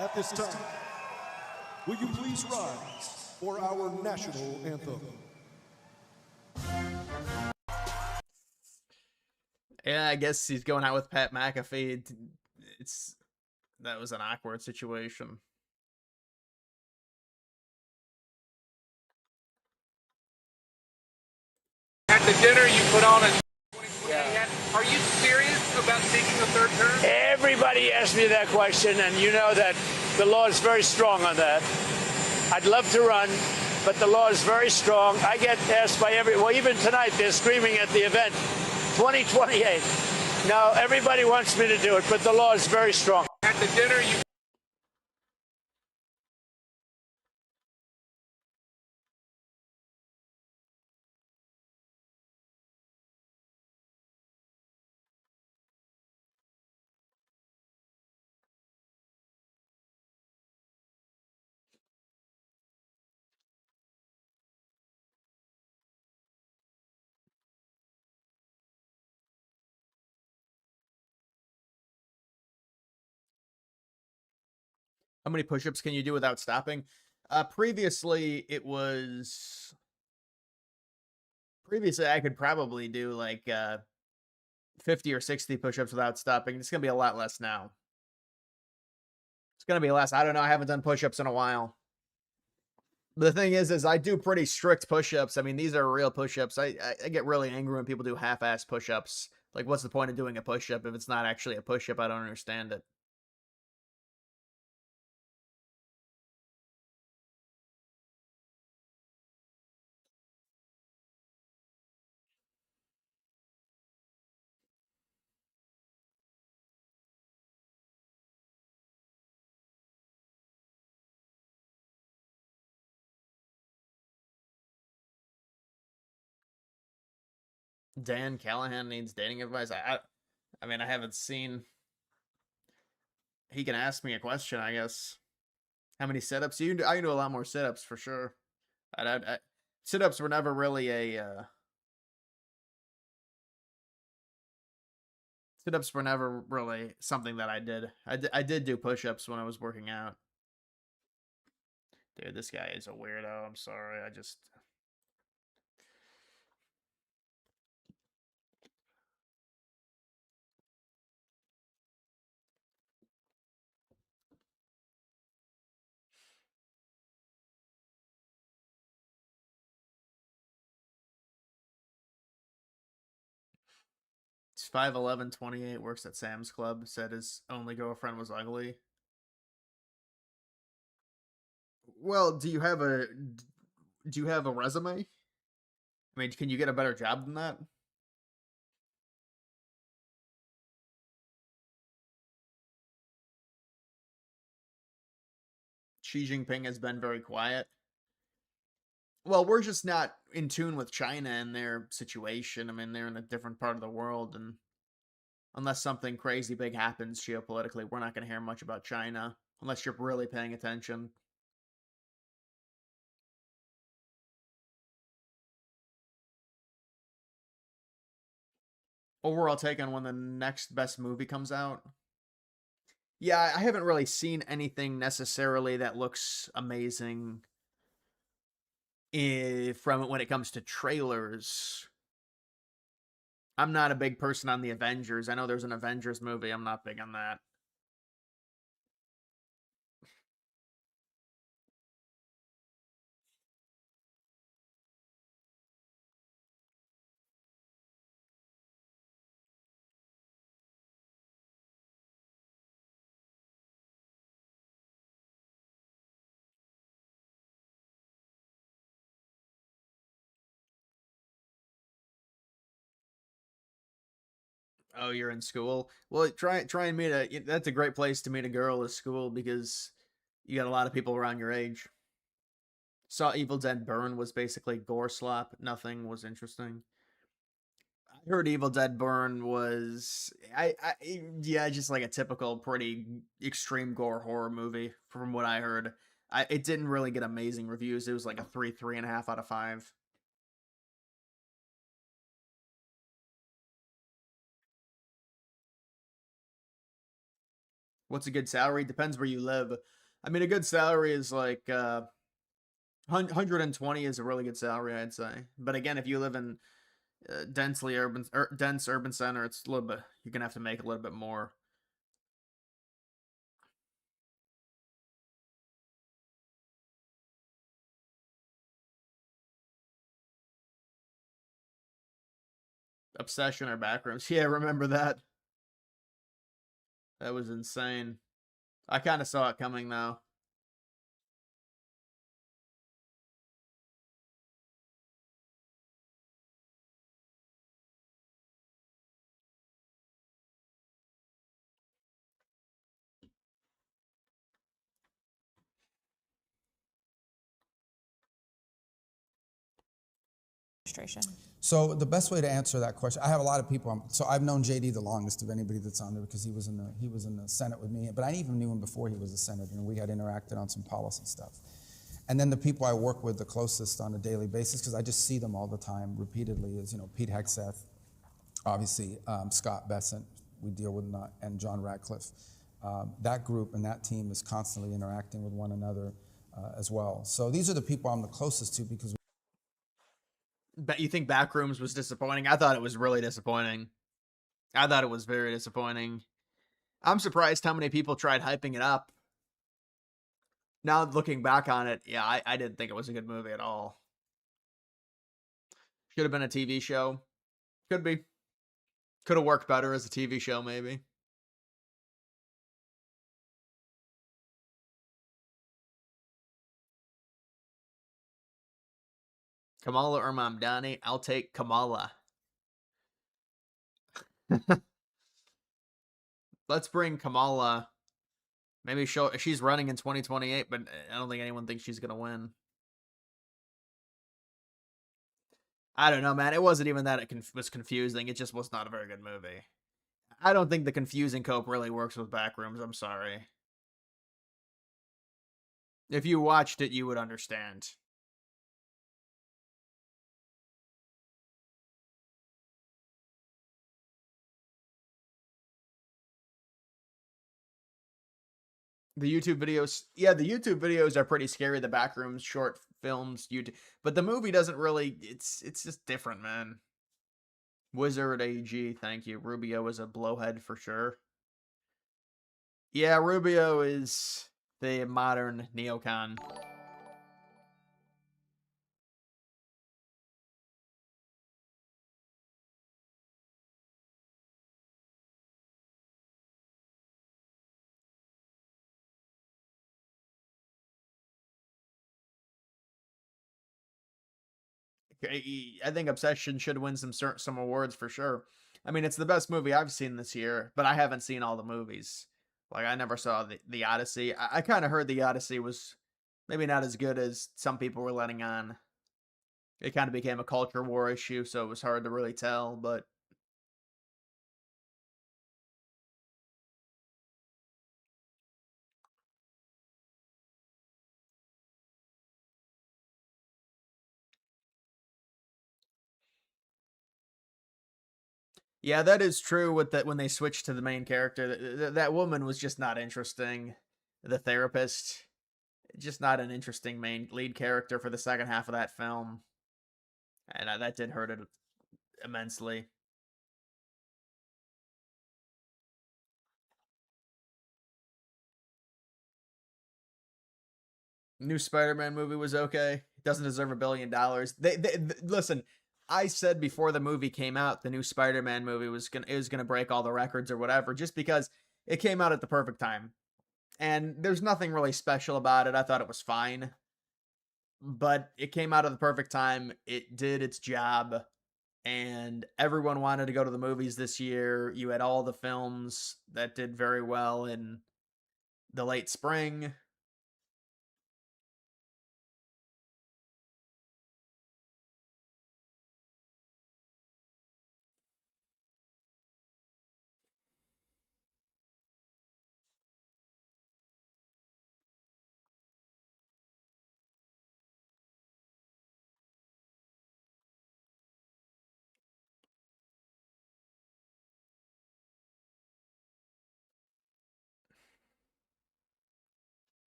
At this time, will you please rise for our national anthem? Yeah, I guess he's going out with Pat McAfee. That was an awkward situation. At the dinner you put on a are you serious about seeking a third term? Everybody asks me that question, and you know that the law is very strong on that. I'd love to run, but the law is very strong. I get asked by well, even tonight they're screaming at the event, 2028. No, everybody wants me to do it, but the law is very strong. At the dinner you How many push-ups can you do without stopping? Previously, I could probably do like 50 or 60 push-ups without stopping. It's gonna be a lot less now. It's gonna be less. I don't know. I haven't done push-ups in a while. But the thing is I do pretty strict push-ups. I mean, these are real push-ups. I get really angry when people do half-ass push-ups. Like, what's the point of doing a push-up if it's not actually a push-up? I don't understand it. Dan Callahan needs dating advice. I mean, I haven't seen. He can ask me a question, I guess. How many sit-ups? I can do a lot more sit-ups for sure. Sit-ups were never really sit-ups were never really something that I did. I did do push-ups when I was working out. Dude, this guy is a weirdo. I'm sorry. He's 5'11", 28, works at Sam's Club, said his only girlfriend was ugly. Well, do you have a resume? I mean, can you get a better job than that? Xi Jinping has been very quiet. Well, we're just not in tune with China and their situation. I mean, they're in a different part of the world, and unless something crazy big happens geopolitically, we're not going to hear much about China unless you're really paying attention. Overall take on when the next best movie comes out. Yeah, I haven't really seen anything necessarily that looks amazing from it when it comes to trailers. I'm not a big person on the Avengers. I know there's an Avengers movie. I'm not big on that. Oh, you're in school. Well, try and meet a. That's a great place to meet a girl is school because you got a lot of people around your age. Saw Evil Dead Burn was basically gore slop. Nothing was interesting. I heard Evil Dead Burn was yeah, just like a typical pretty extreme gore horror movie from what I heard. It didn't really get amazing reviews. It was like a 3.5 out of 5. What's a good salary? Depends where you live. I mean, a good salary is like 120 is a really good salary, I'd say. But again, if you live in dense urban center, it's a little bit. You're gonna have to make a little bit more. Obsession or Backrooms. Yeah, remember that? That was insane. I kind of saw it coming though. Administration. So the best way to answer that question, I have a lot of people. So I've known JD the longest of anybody that's on there because he was in the Senate with me. But I even knew him before he was a senator, and we had interacted on some policy stuff. And then the people I work with the closest on a daily basis, because I just see them all the time repeatedly, is Pete Hegseth, obviously Scott Bessent, we deal with, and John Ratcliffe. that group and that team is constantly interacting with one another as well. So these are the people I'm the closest to because. But you think Backrooms was disappointing? I thought it was really disappointing. I thought it was very disappointing. I'm surprised how many people tried hyping it up. Now looking back on it, yeah, I didn't think it was a good movie at all. Should have been a TV show. Could be. Could have worked better as a TV show, maybe. Kamala or Mamdani? I'll take Kamala. Let's bring Kamala. Maybe she's running in 2028, but I don't think anyone thinks she's going to win. I don't know, man. It wasn't even that it was confusing. It just was not a very good movie. I don't think the confusing cope really works with Backrooms. I'm sorry. If you watched it, you would understand. The YouTube videos, yeah, the YouTube videos are pretty scary. The Backrooms short films, YouTube, but the movie doesn't really. It's just different, man. Wizard AG, thank you. Rubio is a blowhead for sure. Yeah, Rubio is the modern neocon. I think Obsession should win some awards for sure. I mean, it's the best movie I've seen this year, but I haven't seen all the movies. Like I never saw the Odyssey. I kind of heard the Odyssey was maybe not as good as some people were letting on. It kind of became a culture war issue, so it was hard to really tell. But yeah, that is true. With that, when they switched to the main character, that woman was just not interesting. The therapist, just not an interesting main lead character for the second half of that film, and that did hurt it immensely. New Spider-Man movie was okay. Doesn't deserve $1 billion. Listen. I said before the movie came out, the new Spider-Man movie was gonna break all the records or whatever, just because it came out at the perfect time. And there's nothing really special about it. I thought it was fine, but it came out at the perfect time. It did its job, and everyone wanted to go to the movies this year. You had all the films that did very well in the late spring.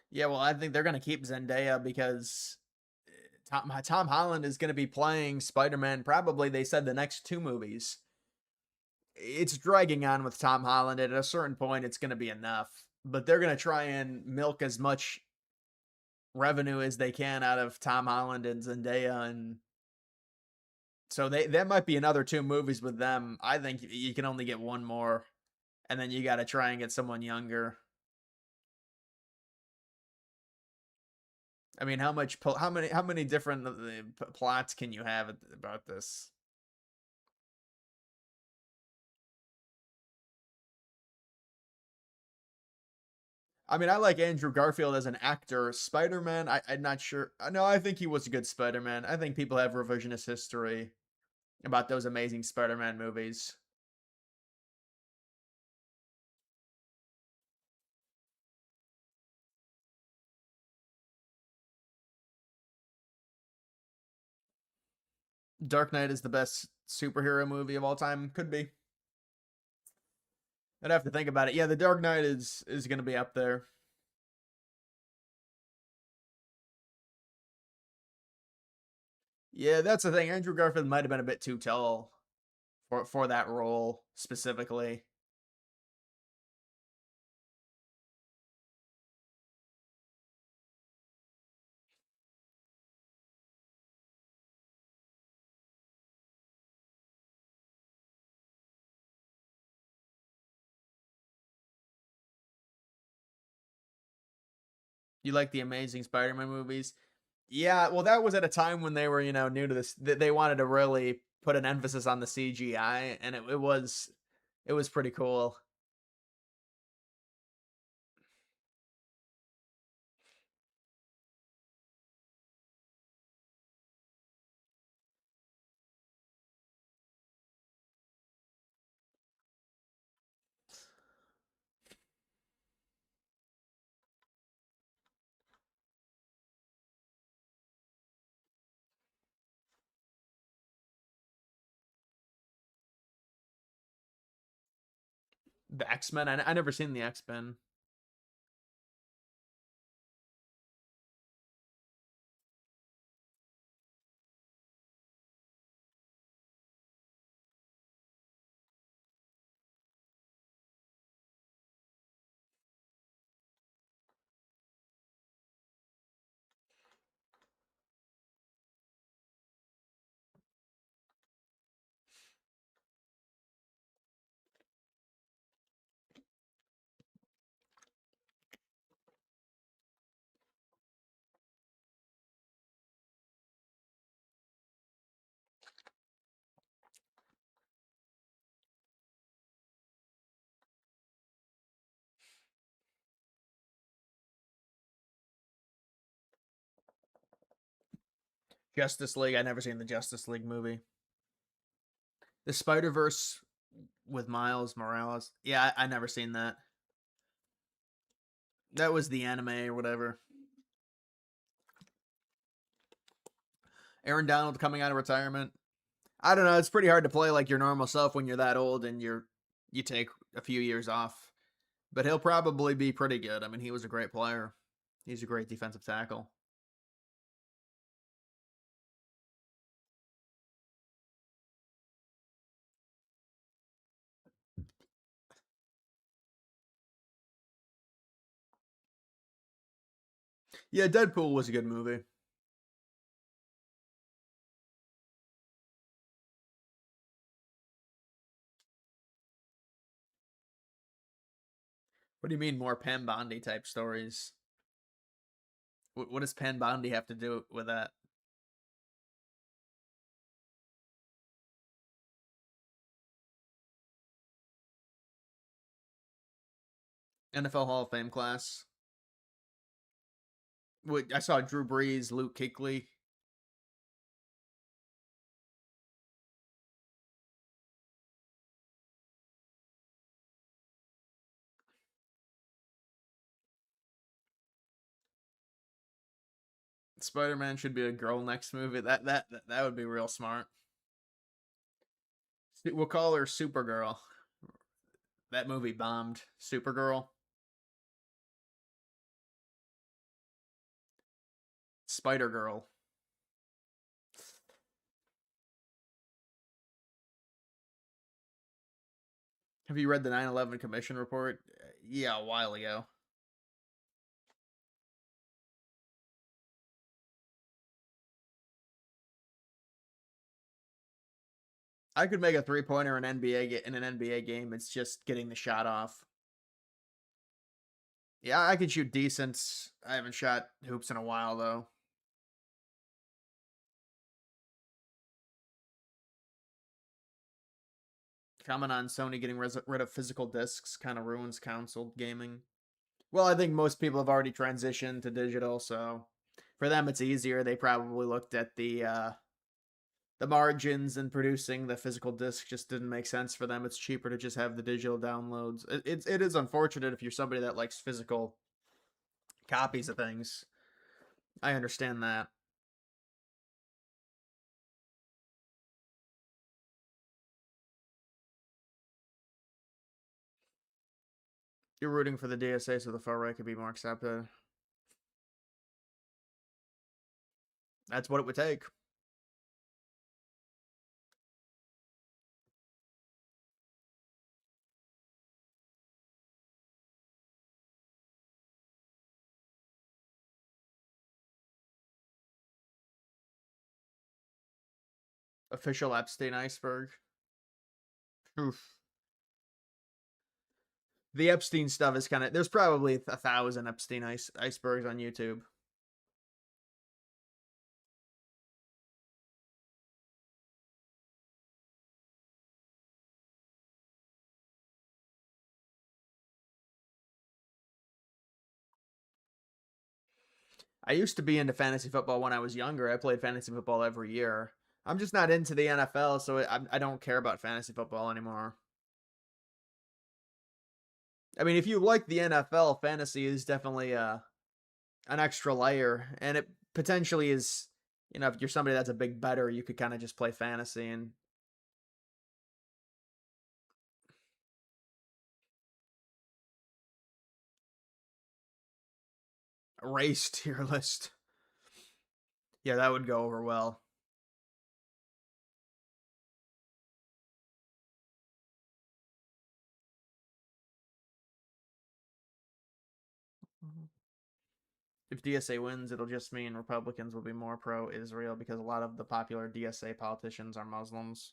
Yeah, well, I think they're gonna keep Zendaya because Tom Holland is going to be playing Spider-Man. Probably, they said the next two movies. It's dragging on with Tom Holland. At a certain point, it's going to be enough. But they're going to try and milk as much revenue as they can out of Tom Holland and Zendaya, and so that might be another two movies with them. I think you can only get one more, and then you got to try and get someone younger. I mean, how many different plots can you have about this? I mean, I like Andrew Garfield as an actor. Spider Man, I'm not sure. No, I think he was a good Spider Man. I think people have revisionist history about those amazing Spider Man movies. Dark Knight is the best superhero movie of all time. Could be. I'd have to think about it. Yeah, The Dark Knight is going to be up there. Yeah, that's the thing. Andrew Garfield might have been a bit too tall for that role specifically. You like the Amazing Spider-Man movies? Yeah, well, that was at a time when they were, new to this. They wanted to really put an emphasis on the CGI, and it was pretty cool. The X-Men, I never seen the X-Men. Justice League, I never seen the Justice League movie. The Spider-Verse with Miles Morales. Yeah, I never seen that. That was the anime or whatever. Aaron Donald coming out of retirement. I don't know. It's pretty hard to play like your normal self when you're that old and you take a few years off. But he'll probably be pretty good. I mean, he was a great player. He's a great defensive tackle. Yeah, Deadpool was a good movie. What do you mean more Pam Bondi type stories? What does Pam Bondi have to do with that? NFL Hall of Fame class. I saw Drew Brees, Luke Kuechly. Spider-Man should be a girl next movie. That would be real smart. We'll call her Supergirl. That movie bombed. Supergirl. Spider Girl. Have you read the 9/11 Commission report? Yeah, a while ago. I could make a three-pointer in an NBA game. It's just getting the shot off. Yeah, I could shoot decent. I haven't shot hoops in a while though. Comment on Sony getting rid of physical discs kind of ruins console gaming. Well, I think most people have already transitioned to digital, so for them it's easier. They probably looked at the margins and producing the physical disc just didn't make sense for them. It's cheaper to just have the digital downloads. It is unfortunate if you're somebody that likes physical copies of things. I understand that. You're rooting for the DSA so the far right could be more accepted. That's what it would take. Official Epstein iceberg. Oof. The Epstein stuff is kind of. There's probably 1,000 Epstein icebergs on YouTube. I used to be into fantasy football when I was younger. I played fantasy football every year. I'm just not into the NFL, so I don't care about fantasy football anymore. I mean, if you like the NFL, fantasy is definitely an extra layer, and it potentially is. You know, if you're somebody that's a big better, you could kind of just play fantasy and erase tier list. Yeah, that would go over well. If DSA wins, it'll just mean Republicans will be more pro-Israel because a lot of the popular DSA politicians are Muslims.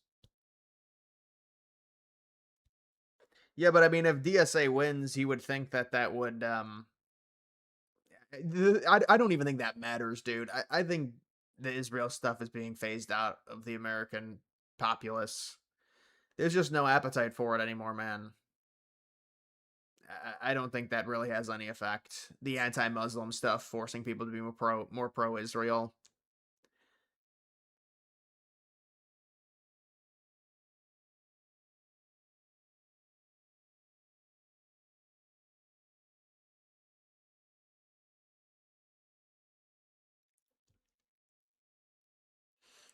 Yeah, but I mean, if DSA wins, you would think that that would. I don't even think that matters, dude. I think the Israel stuff is being phased out of the American populace. There's just no appetite for it anymore, man. I don't think that really has any effect. The anti-Muslim stuff forcing people to be more pro-Israel.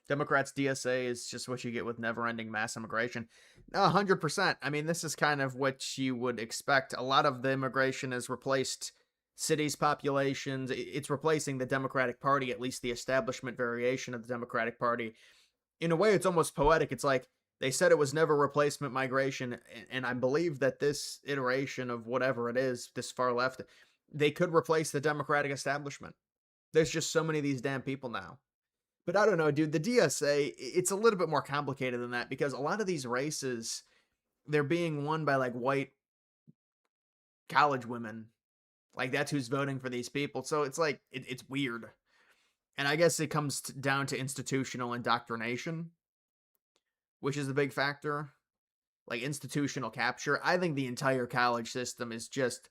Democrats' DSA is just what you get with never-ending mass immigration. 100%. I mean, this is kind of what you would expect. A lot of the immigration has replaced cities' populations. It's replacing the Democratic Party, at least the establishment variation of the Democratic Party. In a way, it's almost poetic. It's like they said it was never replacement migration, and I believe that this iteration of whatever it is, this far left, they could replace the Democratic establishment. There's just so many of these damn people now. But I don't know, dude. The DSA, it's a little bit more complicated than that because a lot of these races, they're being won by like white college women. Like that's who's voting for these people. So it's like it's weird. And I guess it comes down to institutional indoctrination, which is a big factor. Like institutional capture. I think the entire college system is just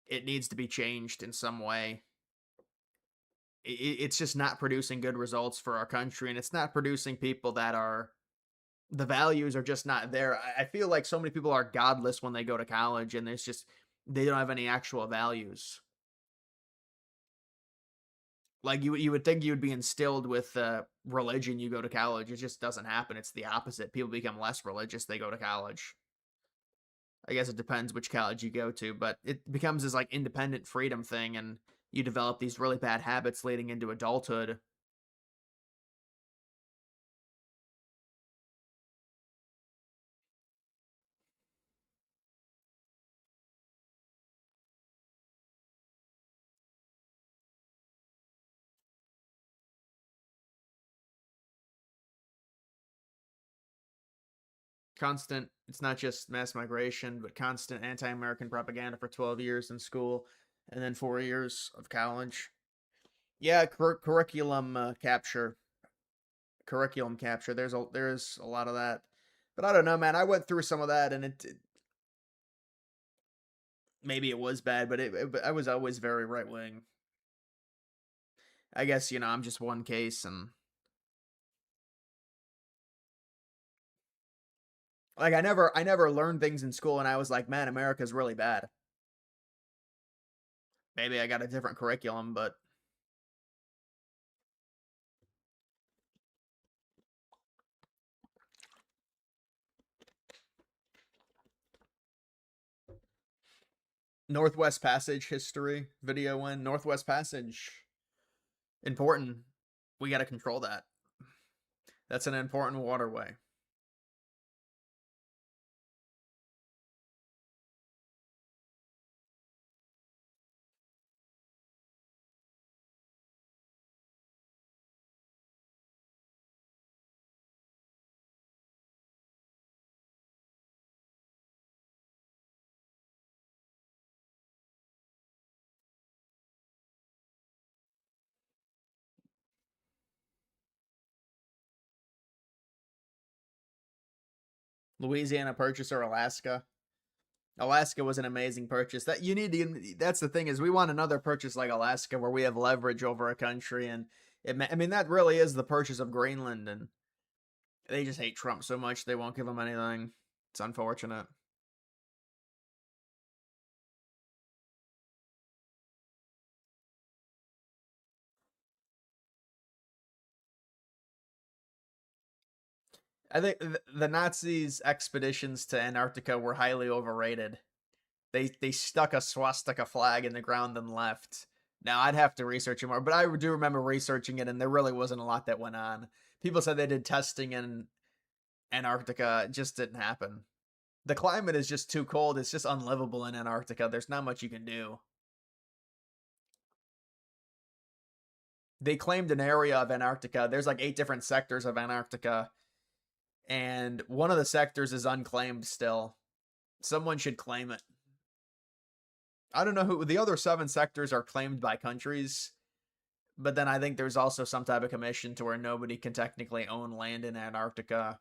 it needs to be changed in some way. It's just not producing good results for our country, and it's not producing people that are the values are just not there. I feel like so many people are godless when they go to college, and it's just they don't have any actual values. Like you would think you would be instilled with religion. You go to college, it just doesn't happen. It's the opposite. People become less religious. They go to college. I guess it depends which college you go to, but it becomes this like independent freedom thing, and you develop these really bad habits leading into adulthood. Constant, it's not just mass migration, but constant anti-American propaganda for 12 years in school and then 4 years of college. Yeah, curriculum capture, curriculum capture. There's a lot of that, but I don't know, man. I went through some of that, and maybe it was bad, but I was always very right wing. I guess I'm just one case, and like I never learned things in school, and I was like, man, America's really bad. Maybe I got a different curriculum, but Northwest Passage history video win. Northwest Passage, important. We got to control that. That's an important waterway. Louisiana purchase or Alaska? Alaska was an amazing purchase. That you need to. That's the thing is we want another purchase like Alaska where we have leverage over a country, and I mean that really is the purchase of Greenland, and they just hate Trump so much they won't give him anything. It's unfortunate. I think the Nazis' expeditions to Antarctica were highly overrated. They stuck a swastika flag in the ground and left. Now I'd have to research it more, but I do remember researching it, and there really wasn't a lot that went on. People said they did testing in Antarctica, it just didn't happen. The climate is just too cold. It's just unlivable in Antarctica. There's not much you can do. They claimed an area of Antarctica. There's like 8 different sectors of Antarctica, and one of the sectors is unclaimed still. Someone should claim it. I don't know who the other 7 sectors are claimed by countries, but then I think there's also some type of commission to where nobody can technically own land in Antarctica.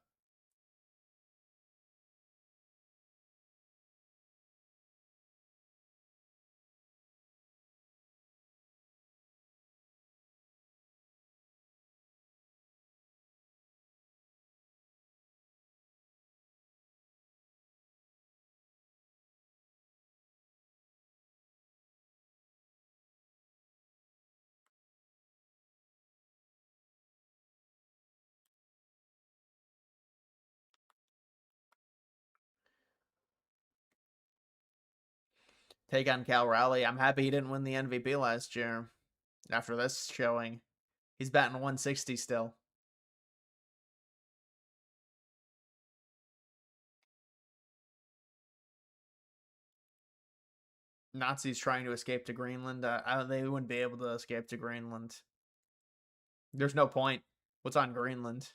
Take on Cal Raleigh. I'm happy he didn't win the MVP last year. After this showing, he's batting 160 still. Nazis trying to escape to Greenland. They wouldn't be able to escape to Greenland. There's no point. What's on Greenland?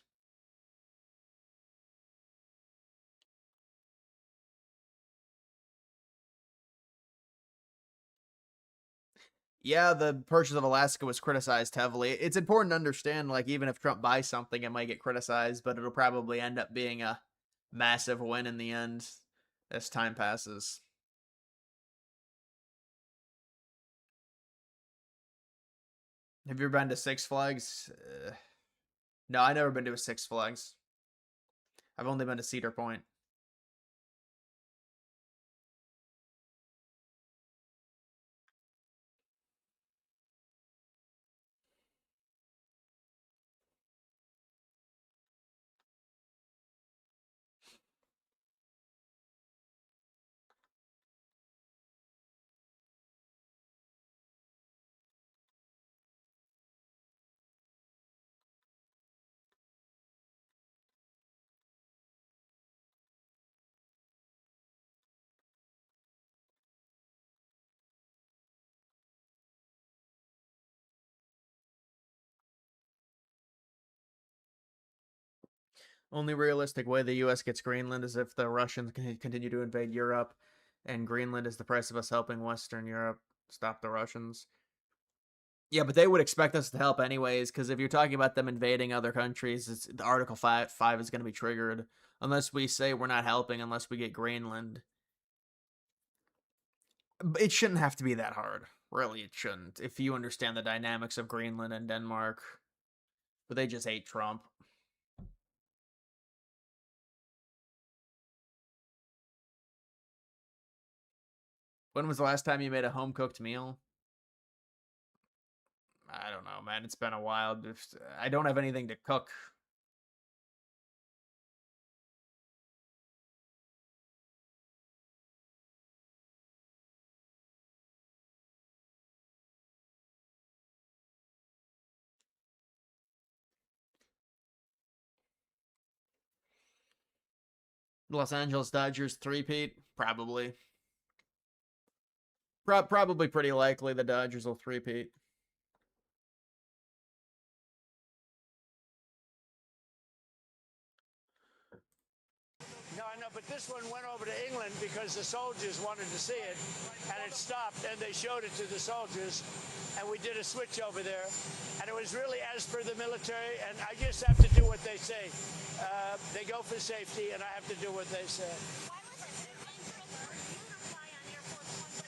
Yeah, the purchase of Alaska was criticized heavily. It's important to understand, like, even if Trump buys something, it might get criticized, but it'll probably end up being a massive win in the end as time passes. Have you ever been to Six Flags? No, I've never been to a Six Flags. I've only been to Cedar Point. Only realistic way the U.S. gets Greenland is if the Russians continue to invade Europe, and Greenland is the price of us helping Western Europe stop the Russians. Yeah, but they would expect us to help anyways, because if you're talking about them invading other countries, the Article 5 is going to be triggered unless we say we're not helping unless we get Greenland. It shouldn't have to be that hard. Really, it shouldn't. If you understand the dynamics of Greenland and Denmark. But they just hate Trump. When was the last time you made a home-cooked meal? I don't know, man. It's been a while. I don't have anything to cook. Los Angeles Dodgers three-peat? Probably. Probably pretty likely the Dodgers will three-peat. No, I know, but this one went over to England because the soldiers wanted to see it, and it stopped, and they showed it to the soldiers, and we did a switch over there, and it was really as per the military, and I just have to do what they say. They go for safety, and I have to do what they say.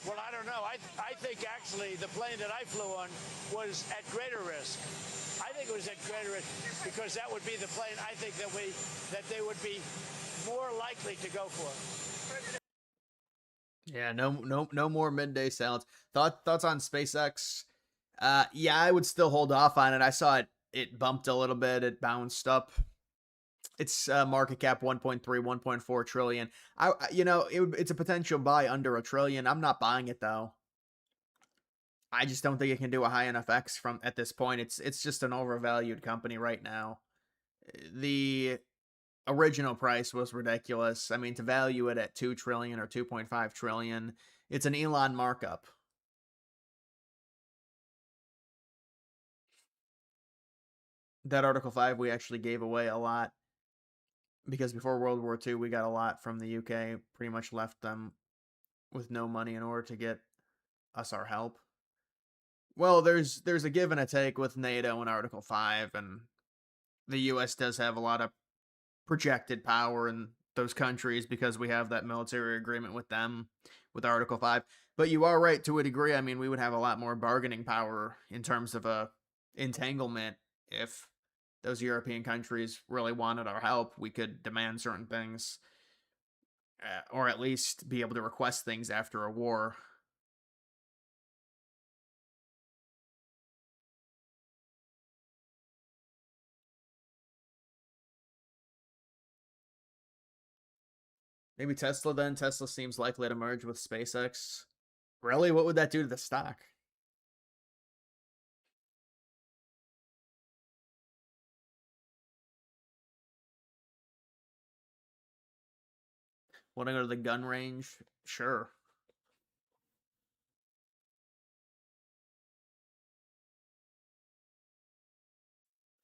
Well, I don't know. I think actually the plane that I flew on was at greater risk. I think it was at greater risk because that would be the plane I think that they would be more likely to go for. Yeah, no more midday silence. Thoughts on SpaceX? Yeah, I would still hold off on it. I saw it bumped a little bit. It bounced up. Its market cap 1.3, 1.4 trillion. It's a potential buy under $1 trillion. I'm not buying it though. I just don't think it can do a high enough X from at this point. It's just an overvalued company right now. The original price was ridiculous. I mean, to value it at 2 trillion or 2.5 trillion, it's an Elon markup. That Article 5 we actually gave away a lot because before World War II we got a lot from the UK, pretty much left them with no money in order to get us our help. Well, there's a give and a take with NATO and Article 5, and the US does have a lot of projected power in those countries because we have that military agreement with them with Article 5. But you are right to a degree. I mean, we would have a lot more bargaining power in terms of a entanglement if those European countries really wanted our help. We could demand certain things, or at least be able to request things after a war. Maybe Tesla then. Tesla seems likely to merge with SpaceX. Really? What would that do to the stock? Want to go to the gun range? Sure.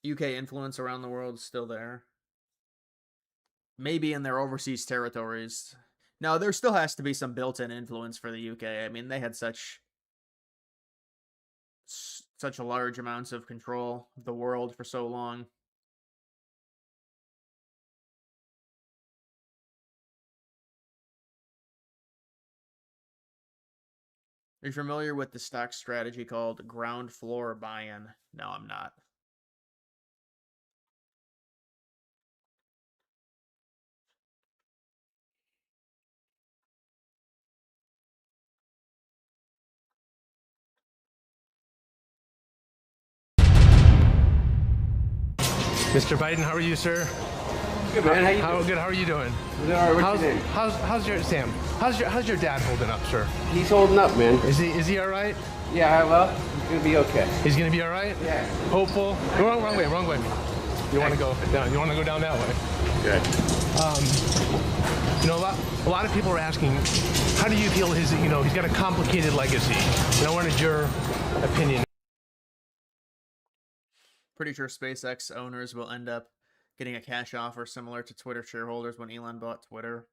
UK influence around the world is still there. Maybe in their overseas territories. No, there still has to be some built-in influence for the UK. I mean, they had such a large amounts of control of the world for so long. Are you familiar with the stock strategy called ground floor buy-in? No, I'm not. Mr. Biden, how are you, sir? Good, man. How you doing? Good. How are you doing? Good. All right, what's your name? How's your Sam? How's your dad holding up, sir? He's holding up, man. Is he all right? Yeah, well, he's gonna be okay. He's gonna be all right. Yeah. Hopeful. Wrong way. You want to go down? You want to go down that way? Good. A lot of people are asking, how do you feel he's got a complicated legacy? And I wanted your opinion. Pretty sure SpaceX owners will end up getting a cash offer similar to Twitter shareholders when Elon bought Twitter.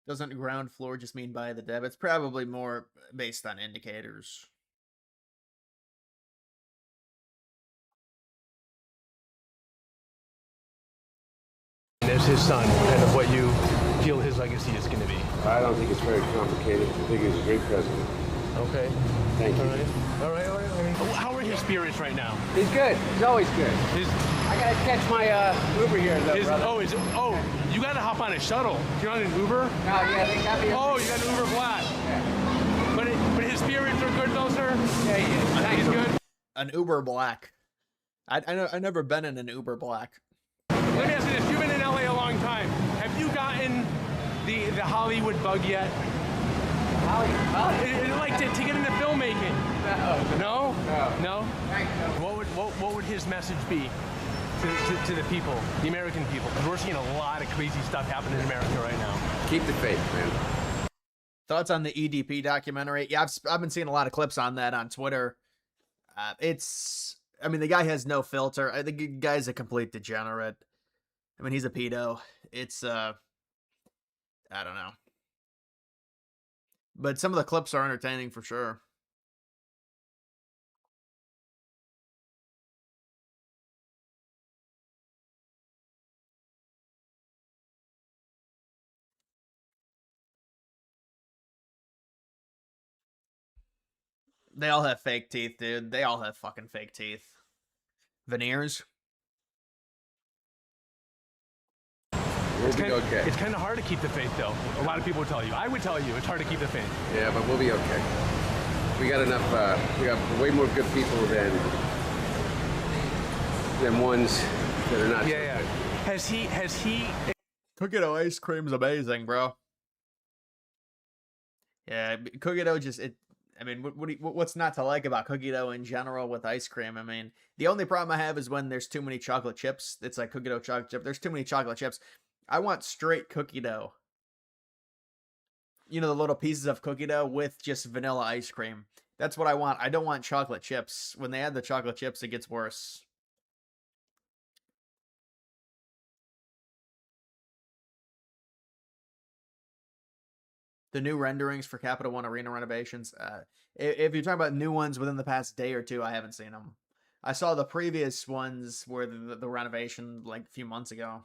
Doesn't ground floor just mean buy the dip? It's probably more based on indicators. As his son, kind of what you feel his legacy is going to be. I don't think it's very complicated. I think he's a great president. Okay. Thank you. All right. How are his spirits right now? He's good. He's always good. I gotta catch my Uber here, though, brother. You gotta hop on a shuttle. You're on an Uber? No, yeah, they got me. Oh, you got an Uber Black. Yeah. But his spirits are good, though, sir. Yeah, he is. He's good. An Uber Black. I've never been in an Uber Black. Let me ask you this: you've been in LA a long time. Have you gotten the Hollywood bug yet? Hollywood? Like to get into filmmaking? No? No? What would his message be to the people, the American people? Because we're seeing a lot of crazy stuff happen in America right now. Keep the faith, man. Thoughts on the EDP documentary? Yeah, I've been seeing a lot of clips on that on Twitter. I mean, the guy has no filter. I think the guy's a complete degenerate. I mean, he's a pedo. I don't know. But some of the clips are entertaining for sure. They all have fake teeth, dude. They all have fucking fake teeth. Veneers. We'll be okay. It's kind of hard to keep the faith, though. A lot of people would tell you. I would tell you it's hard to keep the faith. Yeah, but we'll be okay. We got enough. We got way more good people than ones that are not. Yeah. Has he? Cookie dough ice cream's amazing, bro. Yeah, cookie dough I mean, what's not to like about cookie dough in general with ice cream? I mean, the only problem I have is when there's too many chocolate chips. It's like cookie dough chocolate chip. There's too many chocolate chips. I want straight cookie dough. You know, the little pieces of cookie dough with just vanilla ice cream. That's what I want. I don't want chocolate chips. When they add the chocolate chips, it gets worse. The new renderings for Capital One Arena renovations. If you're talking about new ones within the past day or two, I haven't seen them. I saw the previous ones where the renovation like a few months ago.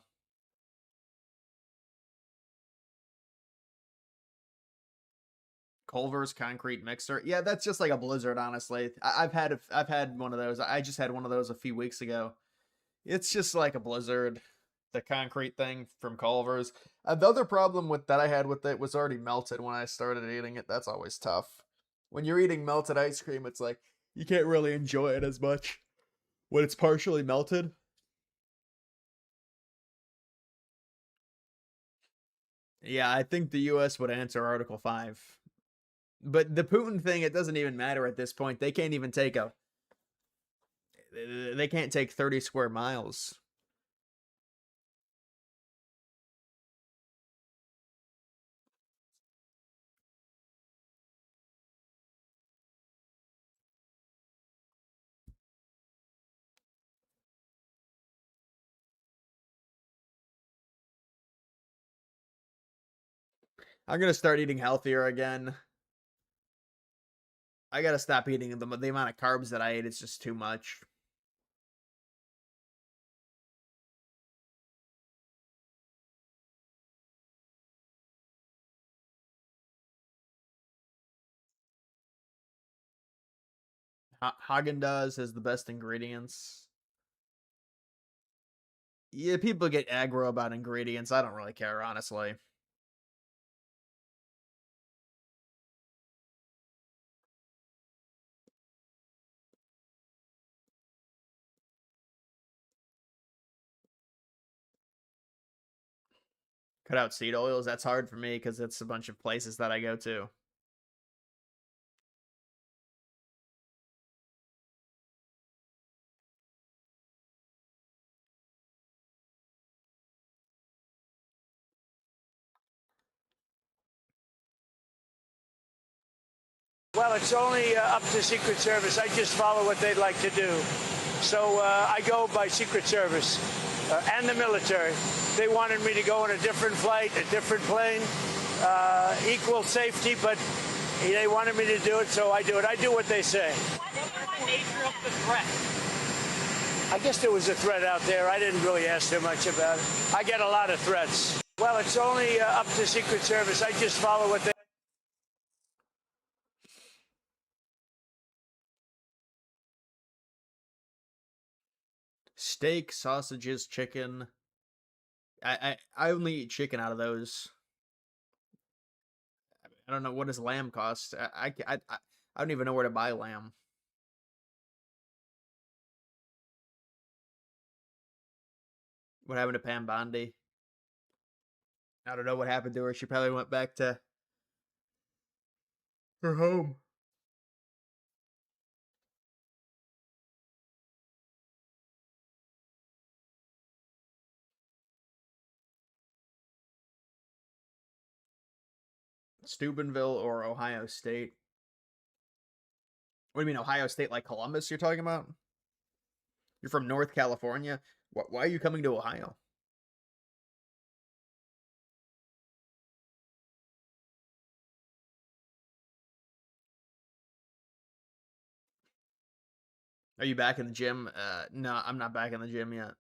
Culver's concrete mixer. Yeah, that's just like a blizzard, honestly. I've had one of those. I just had one of those a few weeks ago. It's just like a blizzard, the concrete thing from Culver's. The other problem with that I had with it was already melted when I started eating it. That's always tough. When you're eating melted ice cream, it's like you can't really enjoy it as much when it's partially melted. Yeah, I think the US would answer Article 5. But the Putin thing, it doesn't even matter at this point. They can't even take they can't take 30 square miles. I'm gonna start eating healthier again. I gotta stop eating the amount of carbs that I ate. It's just too much. Haagen-Dazs has the best ingredients. Yeah, people get aggro about ingredients. I don't really care, honestly. Cut out seed oils. That's hard for me because it's a bunch of places that I go to. Well, it's only up to Secret Service. I just follow what they'd like to do. So I go by Secret Service and the military. They wanted me to go on a different flight, a different plane, equal safety, but they wanted me to do it, so I do it. I do what they say. What's the nature of the threat? I guess there was a threat out there. I didn't really ask too much about it. I get a lot of threats. Well, it's only up to Secret Service. I just follow what they... Steak, sausages, chicken. I only eat chicken out of those. I don't know what does lamb cost. I don't even know where to buy lamb. What happened to Pam Bondi? I don't know what happened to her. She probably went back to her home. Steubenville or Ohio State? What do you mean, Ohio State like Columbus you're talking about? You're from North California? Why are you coming to Ohio? Are you back in the gym? No, I'm not back in the gym yet.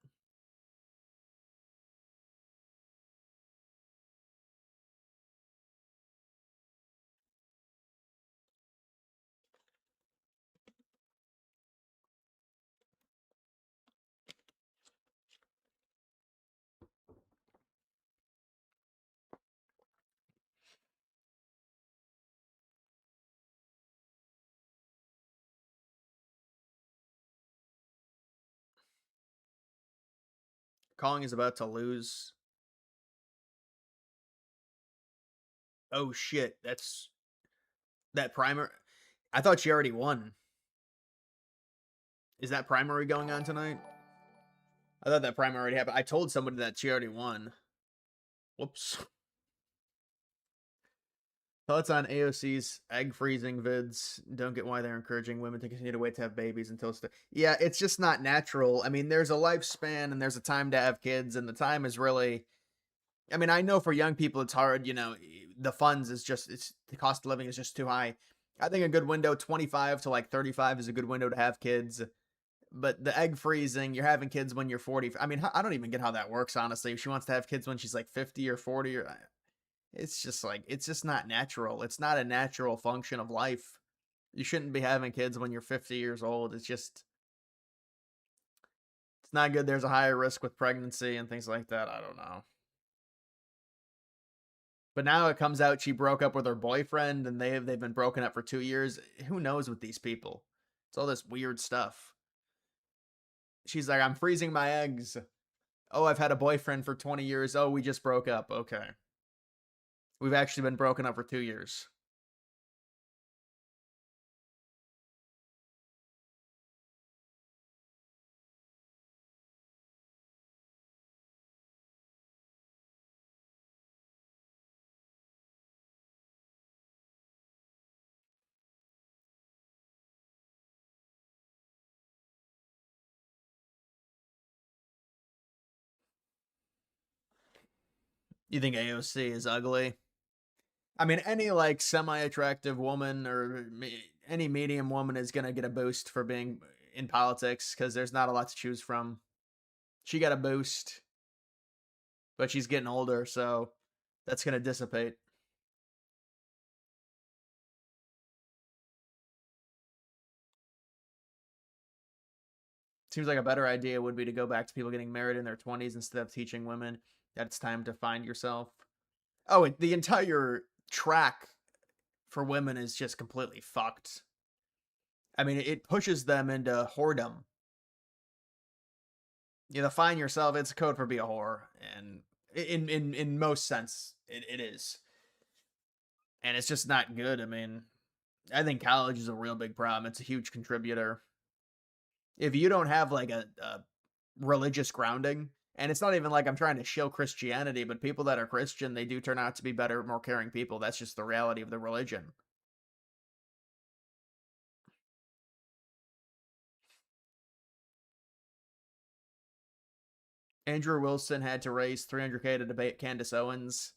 Kong is about to lose. Oh shit, that's that primer. I thought she already won. Is that primary going on tonight? I thought that primary already happened. I told somebody that she already won. Whoops. Thoughts on AOC's egg freezing vids? Don't get why they're encouraging women to continue to wait to have babies until yeah, it's just not natural. I mean, there's a lifespan and there's a time to have kids, and the time is really. I mean, I know for young people it's hard. You know, the funds is just it's the cost of living is just too high. I think a good window, 25 to like 35, is a good window to have kids. But the egg freezing, you're having kids when you're 40. I mean, I don't even get how that works, honestly. If she wants to have kids when she's like 50 or 40, or it's just like, it's just not natural. It's not a natural function of life. You shouldn't be having kids when you're 50 years old. It's just, it's not good. There's a higher risk with pregnancy and things like that. I don't know. But now it comes out she broke up with her boyfriend and they've been broken up for 2 years. Who knows with these people? It's all this weird stuff. She's like, I'm freezing my eggs. Oh, I've had a boyfriend for 20 years. Oh, we just broke up. Okay. We've actually been broken up for 2 years. You think AOC is ugly? I mean, any like semi-attractive woman or any medium woman is gonna get a boost for being in politics because there's not a lot to choose from. She got a boost, but she's getting older, so that's gonna dissipate. Seems like a better idea would be to go back to people getting married in their 20s instead of teaching women that it's time to find yourself. Oh, the entire track for women is just completely fucked. I mean, it pushes them into whoredom. You know, find yourself, it's a code for be a whore. And in most sense, it is. And it's just not good. I mean, I think college is a real big problem. It's a huge contributor. If you don't have like a religious grounding, and it's not even like I'm trying to shill Christianity, but people that are Christian, they do turn out to be better, more caring people. That's just the reality of the religion. Andrew Wilson had to raise $300K to debate Candace Owens.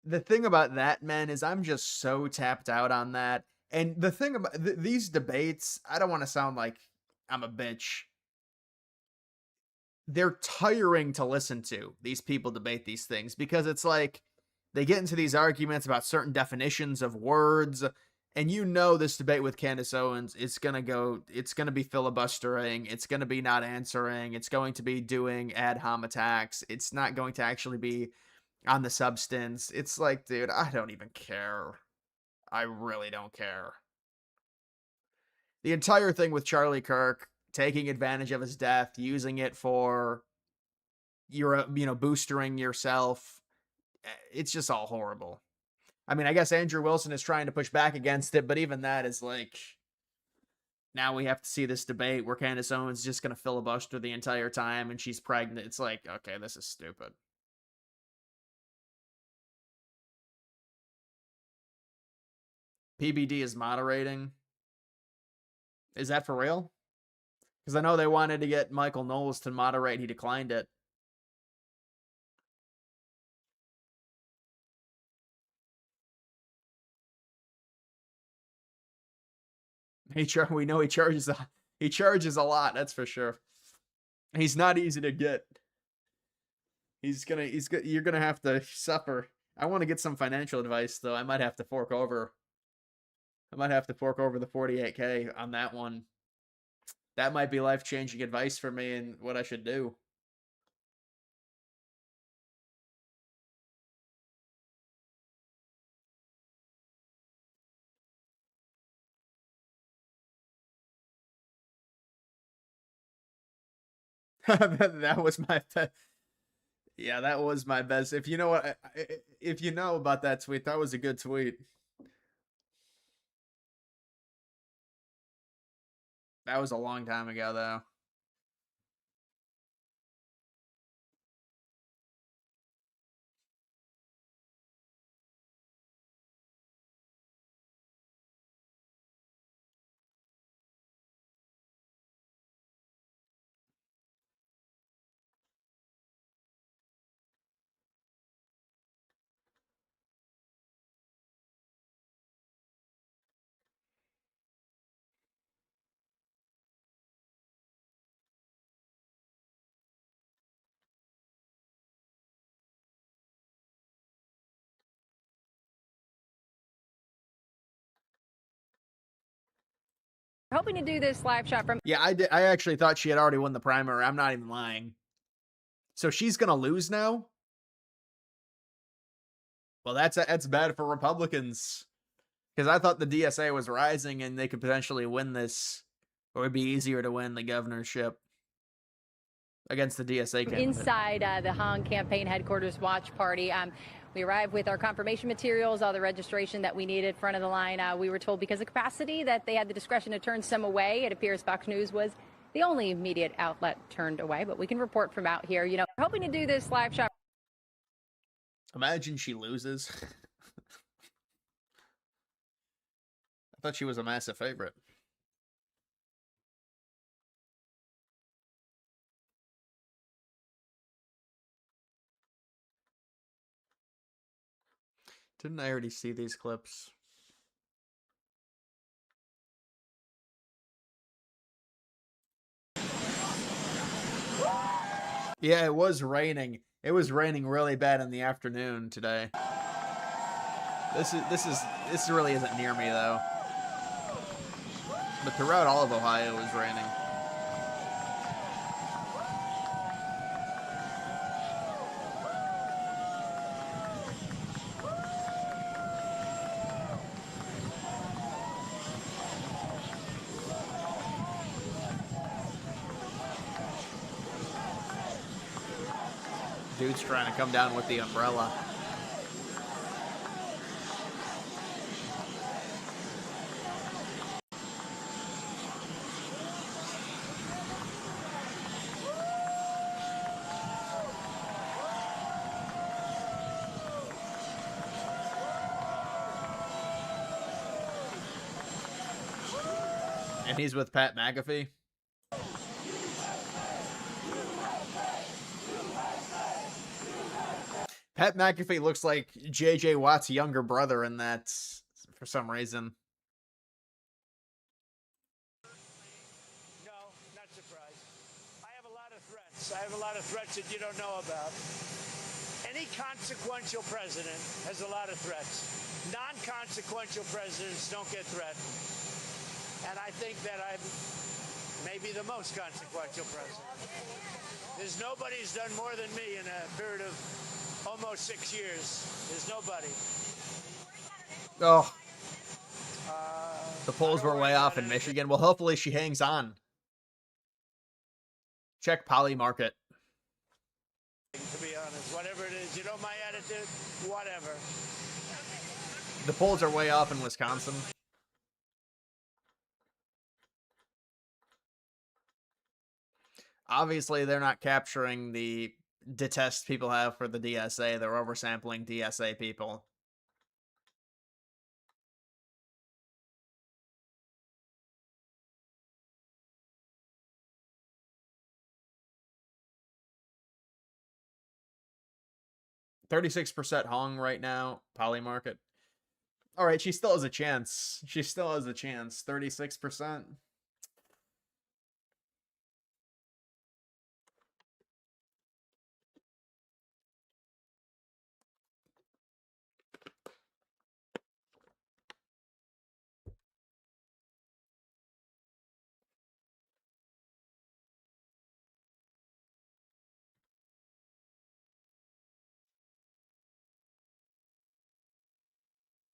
The thing about that, man, is I'm just so tapped out on that. And the thing about these debates, I don't want to sound like I'm a bitch. They're tiring to listen to, these people debate these things, because it's like they get into these arguments about certain definitions of words. And you know, this debate with Candace Owens, it's going to be filibustering. It's going to be not answering. It's going to be doing ad hom attacks. It's not going to actually be on the substance. It's like, dude, I don't even care. I really don't care. The entire thing with Charlie Kirk taking advantage of his death, using it for your, boostering yourself. It's just all horrible. I mean, I guess Andrew Wilson is trying to push back against it, but even that is like, now we have to see this debate where Candace Owens is just going to filibuster the entire time and she's pregnant. It's like, okay, this is stupid. PBD is moderating. Is that for real? Because I know they wanted to get Michael Knowles to moderate. He declined it. We know he charges a lot, that's for sure. He's not easy to get. You're gonna have to suffer. I want to get some financial advice though. I might have to fork over. I might have to fork over the 48K on that one. That might be life-changing advice for me and what I should do. That was my best. Yeah, that was my best. If you know what, if you know about that tweet, that was a good tweet. That was a long time ago, though. Hoping to do this live shot from. Yeah, I did. I actually thought she had already won the primary. I'm not even lying. So she's gonna lose now. Well, that's bad for Republicans because I thought the DSA was rising and they could potentially win this, or it'd be easier to win the governorship against the DSA candidate. Inside the Hong campaign headquarters watch party. We arrived with our confirmation materials, all the registration that we needed, front of the line. We were told because of capacity that they had the discretion to turn some away. It appears Fox News was the only immediate outlet turned away, but we can report from out here. You know, hoping to do this live shot. Imagine she loses. I thought she was a massive favorite. Didn't I already see these clips? Yeah, it was raining. It was raining really bad in the afternoon today. This really isn't near me though. But throughout all of Ohio it was raining. Dude's trying to come down with the umbrella. And he's with Pat McAfee. Pat McAfee looks like J.J. Watt's younger brother in that for some reason. No, not surprised. I have a lot of threats. I have a lot of threats that you don't know about. Any consequential president has a lot of threats. Non-consequential presidents don't get threatened. And I think that I'm maybe the most consequential president. There's nobody who's done more than me in a period of almost 6 years. There's nobody. Oh. The polls were way off in Michigan. Well, hopefully she hangs on. Check Poly Market. To be honest, whatever it is, you know my attitude? Whatever. The polls are way off in Wisconsin. Obviously, they're not capturing the detest people have for the DSA. They're oversampling DSA people. 36% Hong right now, Poly Market. All right, she still has a chance. She still has a chance. 36%.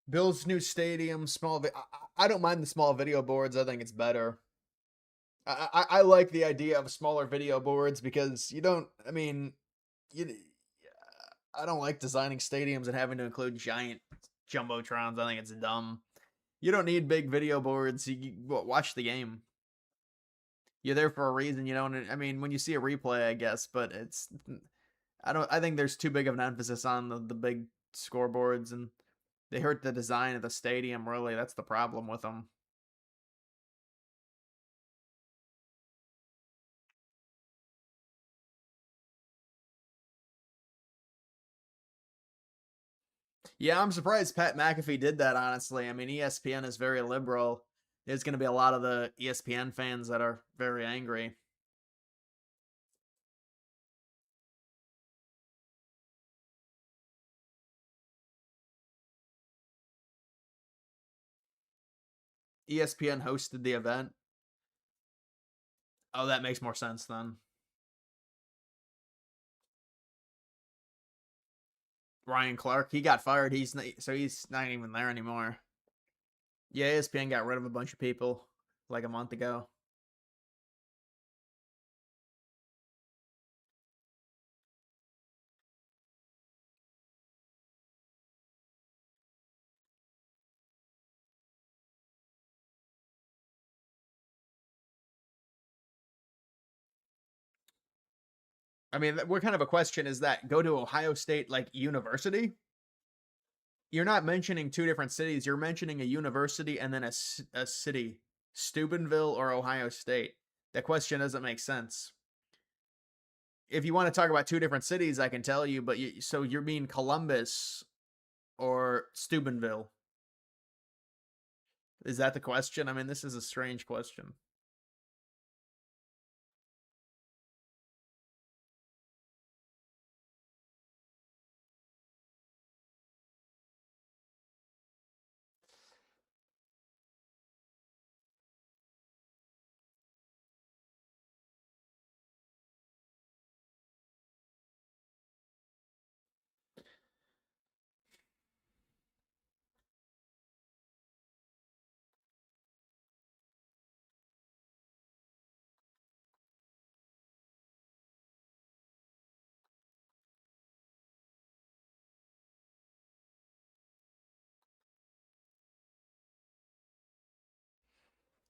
Bill's new stadium, I don't mind the small video boards. I think it's better. I like the idea of smaller video boards because you don't. I mean, you. I don't like designing stadiums and having to include giant jumbotrons. I think it's dumb. You don't need big video boards. Watch the game. You're there for a reason. You don't. I mean, when you see a replay, I guess, but it's. I don't. I think there's too big of an emphasis on the big scoreboards, and they hurt the design of the stadium. Really, that's the problem with them. Yeah, I'm surprised Pat McAfee did that, honestly. I mean, ESPN is very liberal. There's going to be a lot of the ESPN fans that are very angry. ESPN hosted the event. Oh, that makes more sense then. Ryan Clark, he got fired. He's not even there anymore. Yeah, ESPN got rid of a bunch of people like a month ago. I mean, what kind of a question is that? Go to Ohio State like university? You're not mentioning two different cities. You're mentioning a university and then a city, Steubenville or Ohio State. That question doesn't make sense. If you want to talk about two different cities, I can tell you, but so you mean Columbus or Steubenville? Is that the question? I mean, this is a strange question.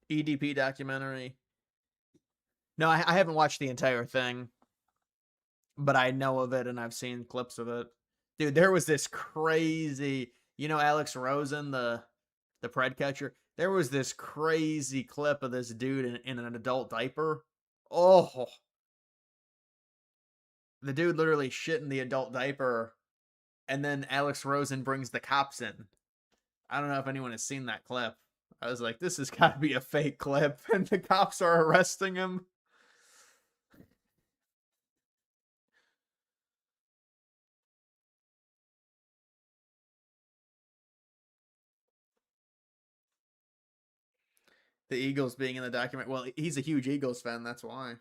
EDP documentary. No, I haven't watched the entire thing, but I know of it and I've seen clips of it. Dude, there was this crazy, Alex Rosen, the pred catcher. There was this crazy clip of this dude in an adult diaper. Oh, the dude literally shit in the adult diaper, and then Alex Rosen brings the cops in. I don't know if anyone has seen that clip. I was like, this has got to be a fake clip, and the cops are arresting him. The Eagles being in the document. Well, he's a huge Eagles fan, that's why.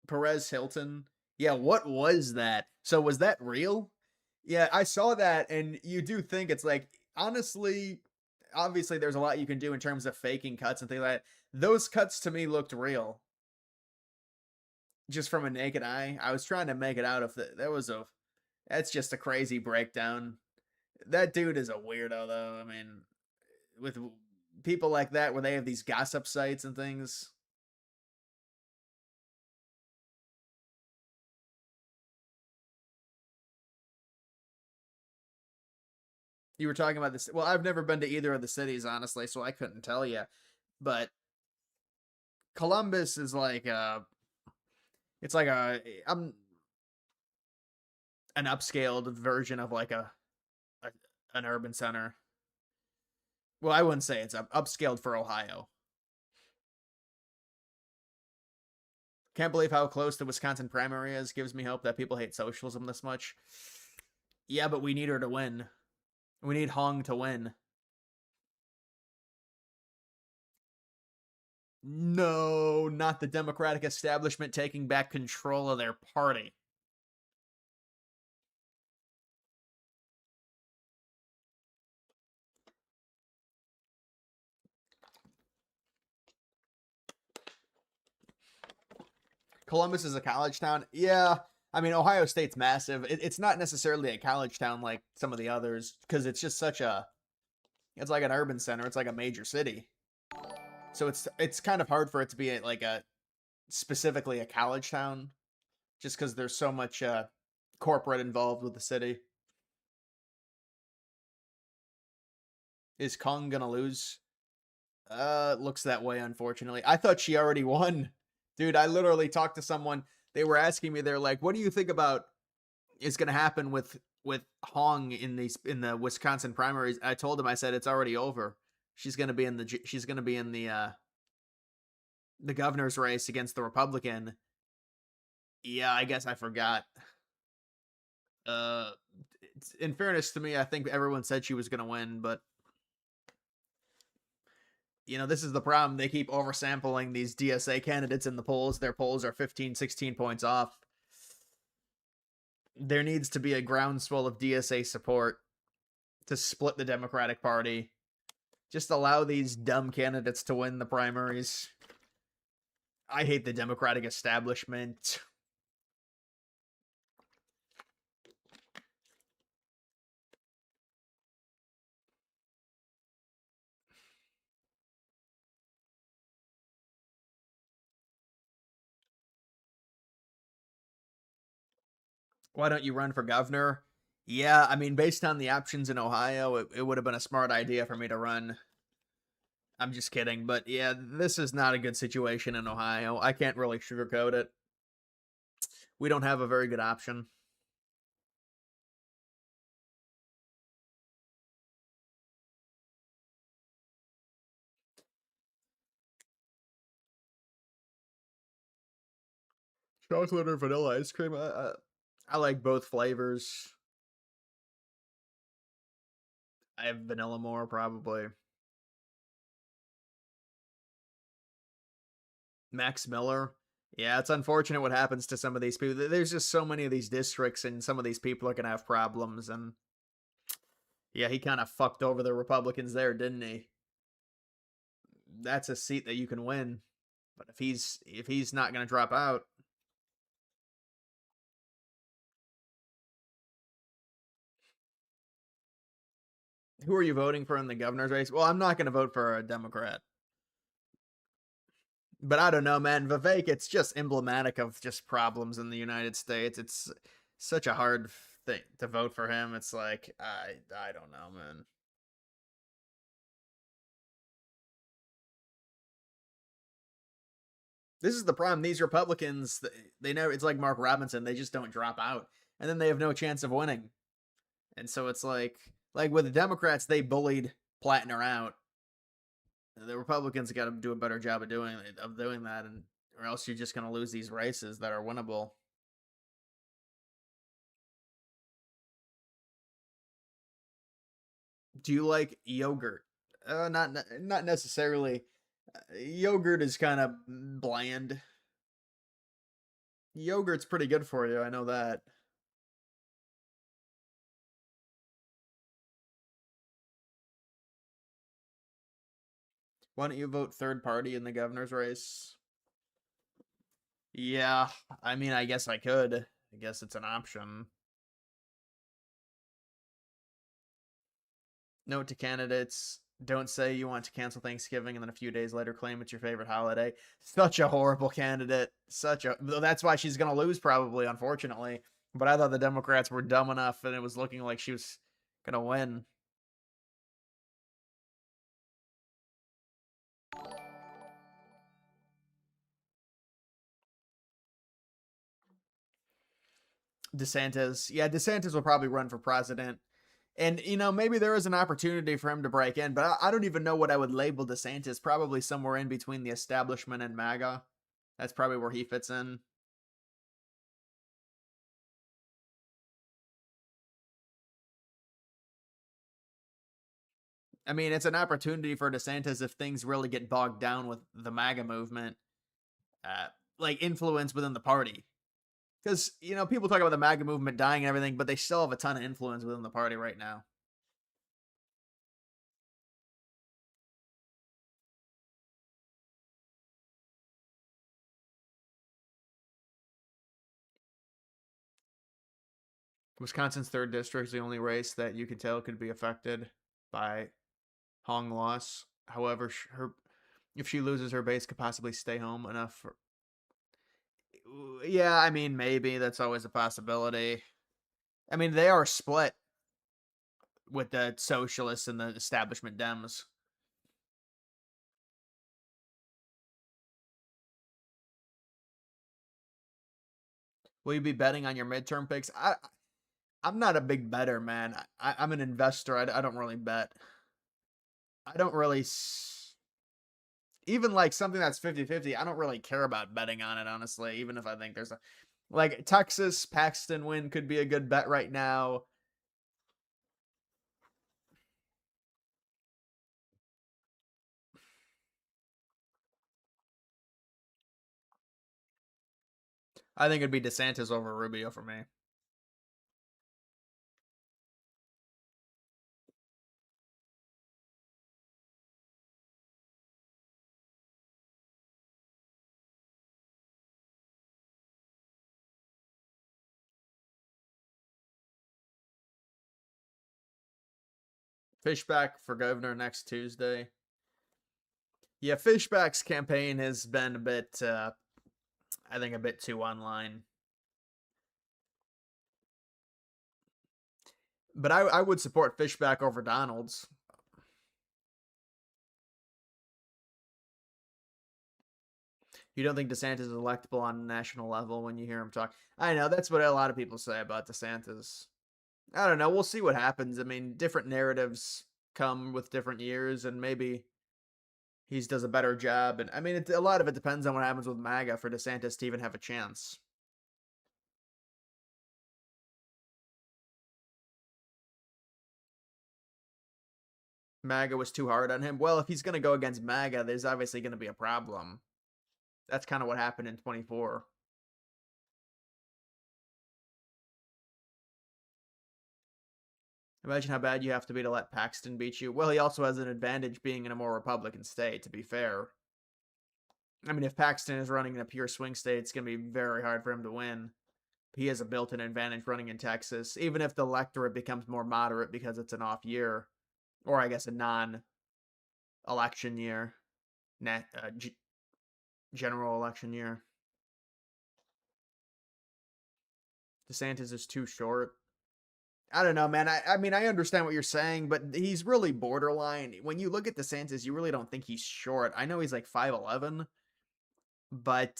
Perez Hilton. Yeah, what was that? So was that real? Yeah, I saw that, and you do think it's like, honestly, obviously there's a lot you can do in terms of faking cuts and things like that. Those cuts to me looked real. Just from a naked eye. I was trying to make it out if that's just a crazy breakdown. That dude is a weirdo though. I mean, with people like that where they have these gossip sites and things. You were talking about this. Well, I've never been to either of the cities, honestly, so I couldn't tell you. But Columbus is like It's like an upscaled version of like a an urban center. Well, I wouldn't say it's upscaled for Ohio. Can't believe how close the Wisconsin primary is. Gives me hope that people hate socialism this much. Yeah, but we need her to win. We need Hong to win. No, not the Democratic establishment taking back control of their party. Columbus is a college town. Yeah, I mean Ohio State's massive. It's not necessarily a college town like some of the others because it's just such a. It's like an urban center. It's like a major city. So it's kind of hard for it to be like a specifically a college town, just because there's so much corporate involved with the city. Is Kong gonna lose? Looks that way, unfortunately. I thought she already won. Dude, I literally talked to someone. They were asking me, they're like, what do you think about is gonna happen with Hong in the Wisconsin primaries? I told him, I said it's already over. She's gonna be in the governor's race against the Republican. Yeah, I guess I forgot. Uh in fairness to me, I think everyone said she was gonna win, but this is the problem. They keep oversampling these DSA candidates in the polls. Their polls are 15, 16 points off. There needs to be a groundswell of DSA support to split the Democratic Party. Just allow these dumb candidates to win the primaries. I hate the Democratic establishment. Why don't you run for governor? Yeah, I mean, based on the options in Ohio, it would have been a smart idea for me to run. I'm just kidding. But yeah, this is not a good situation in Ohio. I can't really sugarcoat it. We don't have a very good option. Chocolate or vanilla ice cream? I like both flavors. I have vanilla more, probably. Max Miller. Yeah, it's unfortunate what happens to some of these people. There's just so many of these districts, and some of these people are going to have problems. And yeah, he kind of fucked over the Republicans there, didn't he? That's a seat that you can win. But if he's not going to drop out, who are you voting for in the governor's race? Well, I'm not going to vote for a Democrat. But I don't know, man. Vivek, it's just emblematic of just problems in the United States. It's such a hard thing to vote for him. It's like I don't know, man. This is the problem. These Republicans, they never. It's like Mark Robinson. They just don't drop out, and then they have no chance of winning. And so it's like with the Democrats, they bullied Plattner out. The Republicans got to do a better job of doing that, and or else you're just going to lose these races that are winnable. Do you like yogurt? Not necessarily. Yogurt is kind of bland. Yogurt's pretty good for you. I know that. Why don't you vote third party in the governor's race? Yeah, I mean, I guess I could. I guess it's an option. Note to candidates: don't say you want to cancel Thanksgiving and then a few days later claim it's your favorite holiday. Such a horrible candidate. That's why she's going to lose, probably, unfortunately. But I thought the Democrats were dumb enough and it was looking like she was going to win. DeSantis. Yeah, DeSantis will probably run for president. And, maybe there is an opportunity for him to break in, but I don't even know what I would label DeSantis. Probably somewhere in between the establishment and MAGA. That's probably where he fits in. I mean, it's an opportunity for DeSantis if things really get bogged down with the MAGA movement, uh, like influence within the party. Because, people talk about the MAGA movement dying and everything, but they still have a ton of influence within the party right now. Wisconsin's 3rd district is the only race that you could tell could be affected by Hong loss. However, if she loses, her base could possibly stay home enough for. Yeah, I mean, maybe that's always a possibility. I mean, they are split with the socialists and the establishment Dems. Will you be betting on your midterm picks? I'm not a big better, man. I'm an investor. I don't really bet. I don't really. Even like something that's 50-50, I don't really care about betting on it, honestly, even if I think there's a. Like Texas Paxton win could be a good bet right now. I think it'd be DeSantis over Rubio for me. Fishback for governor next Tuesday. Yeah, Fishback's campaign has been a bit, I think, a bit too online. But I would support Fishback over Donalds. You don't think DeSantis is electable on a national level when you hear him talk? I know, that's what a lot of people say about DeSantis. I don't know. We'll see what happens. I mean, different narratives come with different years, and maybe he does a better job. And I mean, a lot of it depends on what happens with MAGA for DeSantis to even have a chance. MAGA was too hard on him. Well, if he's going to go against MAGA, there's obviously going to be a problem. That's kind of what happened in 24. Imagine how bad you have to be to let Paxton beat you. Well, he also has an advantage being in a more Republican state, to be fair. I mean, if Paxton is running in a pure swing state, it's going to be very hard for him to win. He has a built-in advantage running in Texas, even if the electorate becomes more moderate because it's an off year, or I guess a non-election year, general election year. DeSantis is too short. I don't know, man. I mean, I understand what you're saying, but he's really borderline. When you look at DeSantis, you really don't think he's short. I know he's like 5'11", but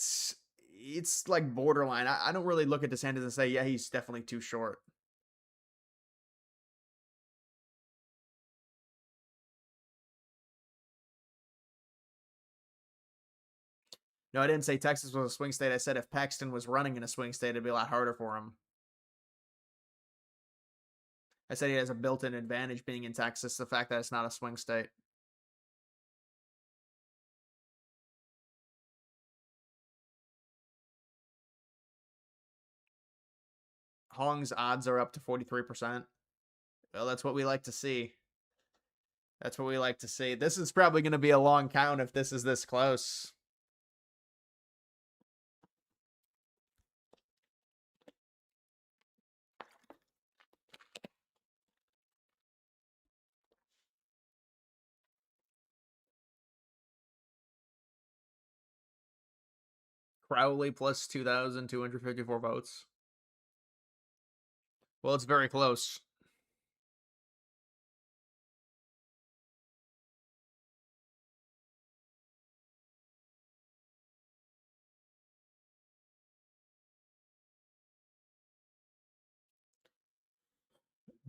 it's like borderline. I don't really look at DeSantis and say, yeah, he's definitely too short. No, I didn't say Texas was a swing state. I said if Paxton was running in a swing state, it'd be a lot harder for him. I said he has a built-in advantage being in Texas, the fact that it's not a swing state. Hong's odds are up to 43%. Well, that's what we like to see. That's what we like to see. This is probably going to be a long count if this is this close. Crowley plus 2,254 votes. Well, it's very close.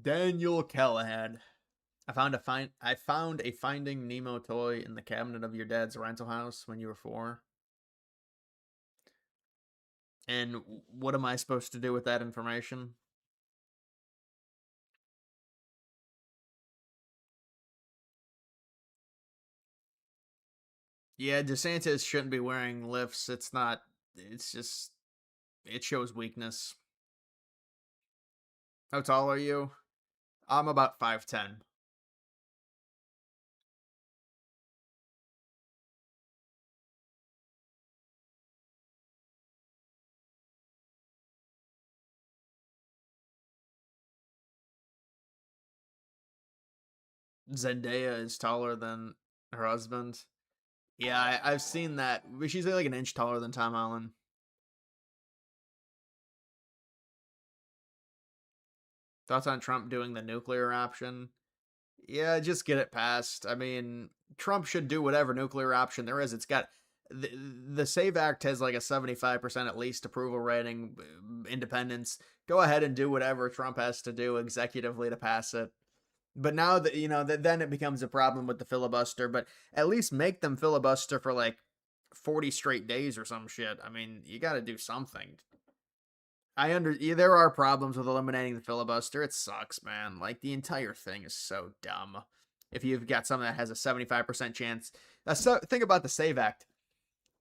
Daniel Callahan. I found a Finding Nemo toy in the cabinet of your dad's rental house when you were 4. And what am I supposed to do with that information? Yeah, DeSantis shouldn't be wearing lifts. It's not. It's just. It shows weakness. How tall are you? I'm about 5'10". Zendaya is taller than her husband. Yeah, I've seen that. She's like an inch taller than Tom Holland. Thoughts on Trump doing the nuclear option? Yeah, just get it passed. I mean, Trump should do whatever nuclear option there is. It's got the SAVE Act has like a 75% at least approval rating, independence. Go ahead and do whatever Trump has to do executively to pass it. But now that then it becomes a problem with the filibuster. But at least make them filibuster for like 40 straight days or some shit. I mean, you got to do something. There are problems with eliminating the filibuster. It sucks, man. Like the entire thing is so dumb. If you've got something that has a 75% chance, think about the SAVE Act.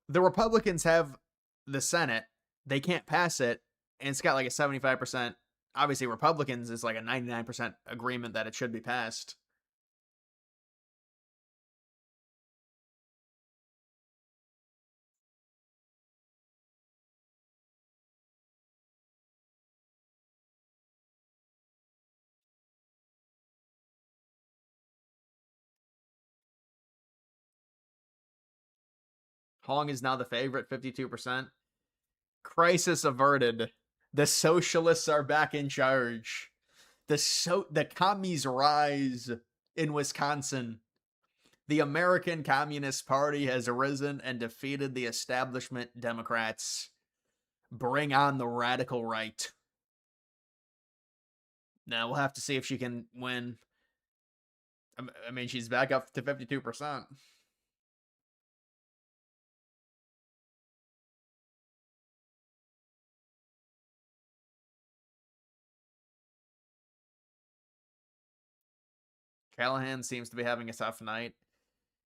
The Republicans have the Senate. They can't pass it, and it's got like a 75%. Obviously, Republicans is like a 99% agreement that it should be passed. Hong is now the favorite, 52%. Crisis averted. The socialists are back in charge. The commies rise in Wisconsin. The American Communist Party has arisen and defeated the establishment Democrats. Bring on the radical right. Now we'll have to see if she can win. I mean, she's back up to 52%. Callahan seems to be having a tough night.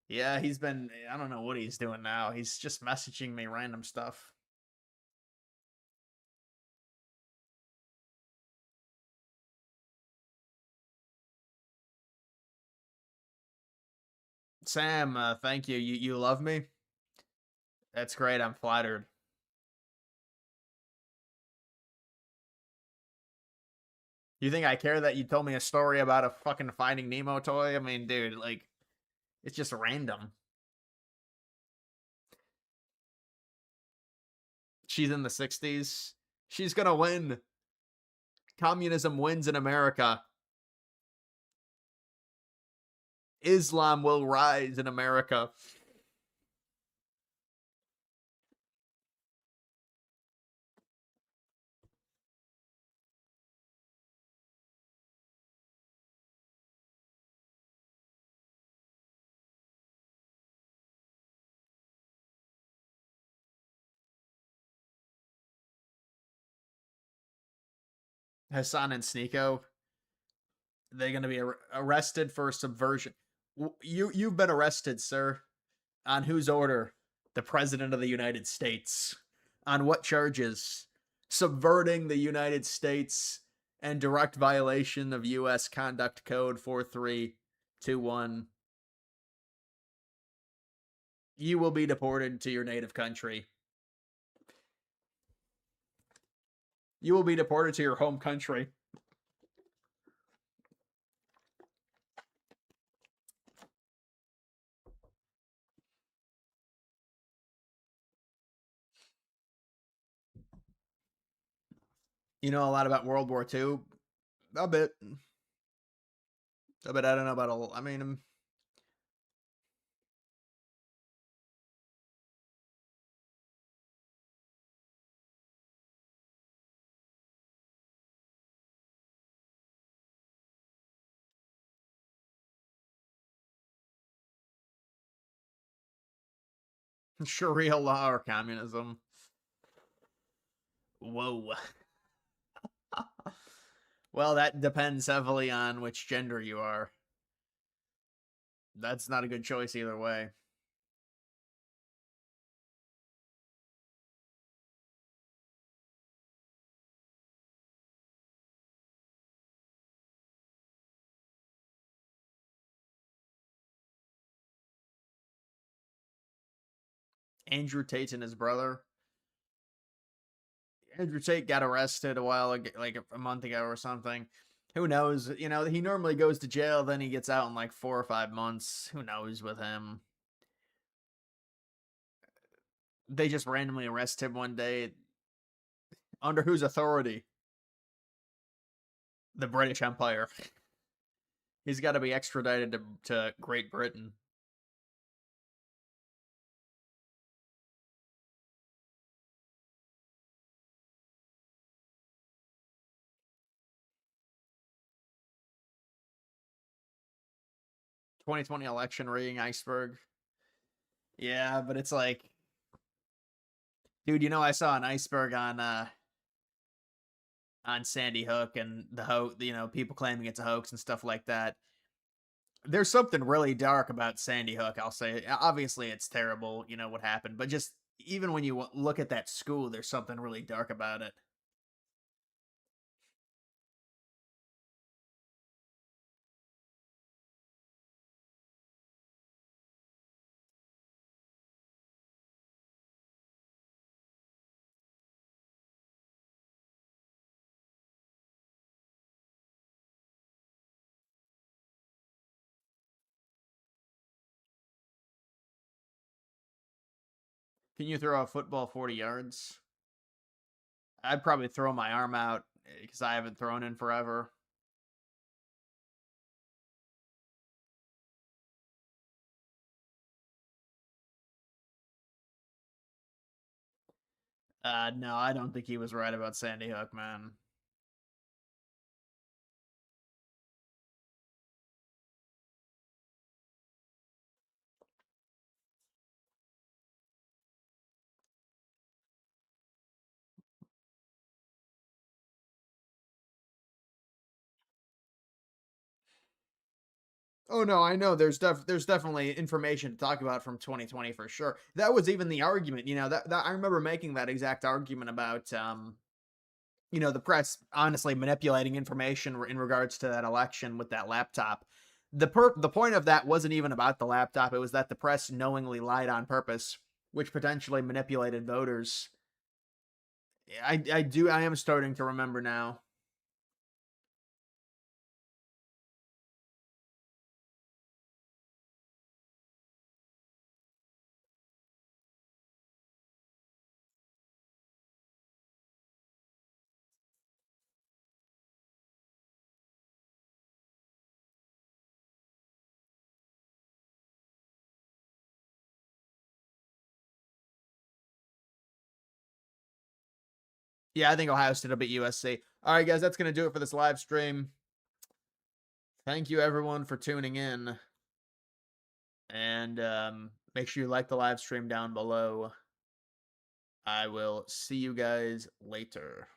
Yeah, I don't know what he's doing now. He's just messaging me random stuff. Sam, thank you. You love me? That's great. I'm flattered. You think I care that you told me a story about a fucking Finding Nemo toy? I mean, dude, like, it's just random. She's in the 60s. She's gonna win. Communism wins in America. Islam will rise in America. Hassan and Sneeko, they're gonna be arrested for subversion. You've been arrested, sir. On whose order? The President of the United States. On what charges? Subverting the United States and direct violation of U.S. Conduct Code 4321. You will be deported to your native country. You will be deported to your home country. You know a lot about World War II? A bit. I don't know about I mean, Sharia law or communism. Whoa. Well, that depends heavily on which gender you are. That's not a good choice either way. Andrew Tate and his brother. Andrew Tate got arrested a while ago, like a month ago or something. Who knows? You know, he normally goes to jail, then he gets out in like 4 or 5 months. Who knows with him? They just randomly arrest him one day. Under whose authority? The British Empire. He's got to be extradited to Great Britain. '20 election rigging iceberg. Yeah, but it's like, dude, you know, I saw an iceberg on Sandy Hook and the you know, people claiming it's a hoax and stuff like that. There's something really dark about Sandy Hook, I'll say. Obviously, it's terrible, you know, what happened, but just even when you look at that school, there's something really dark about it. Can you throw a football 40 yards? I'd probably throw my arm out because I haven't thrown in forever. No, I don't think he was right about Sandy Hook, man. Oh no, I know there's definitely information to talk about from 2020 for sure. That was even the argument, you know, that I remember making that exact argument about you know, the press honestly manipulating information in regards to that election with that laptop. The point of that wasn't even about the laptop, it was that the press knowingly lied on purpose, which potentially manipulated voters. I am starting to remember now. Yeah, I think Ohio State will beat USC. All right, guys, that's going to do it for this live stream. Thank you, everyone, for tuning in. And make sure you like the live stream down below. I will see you guys later.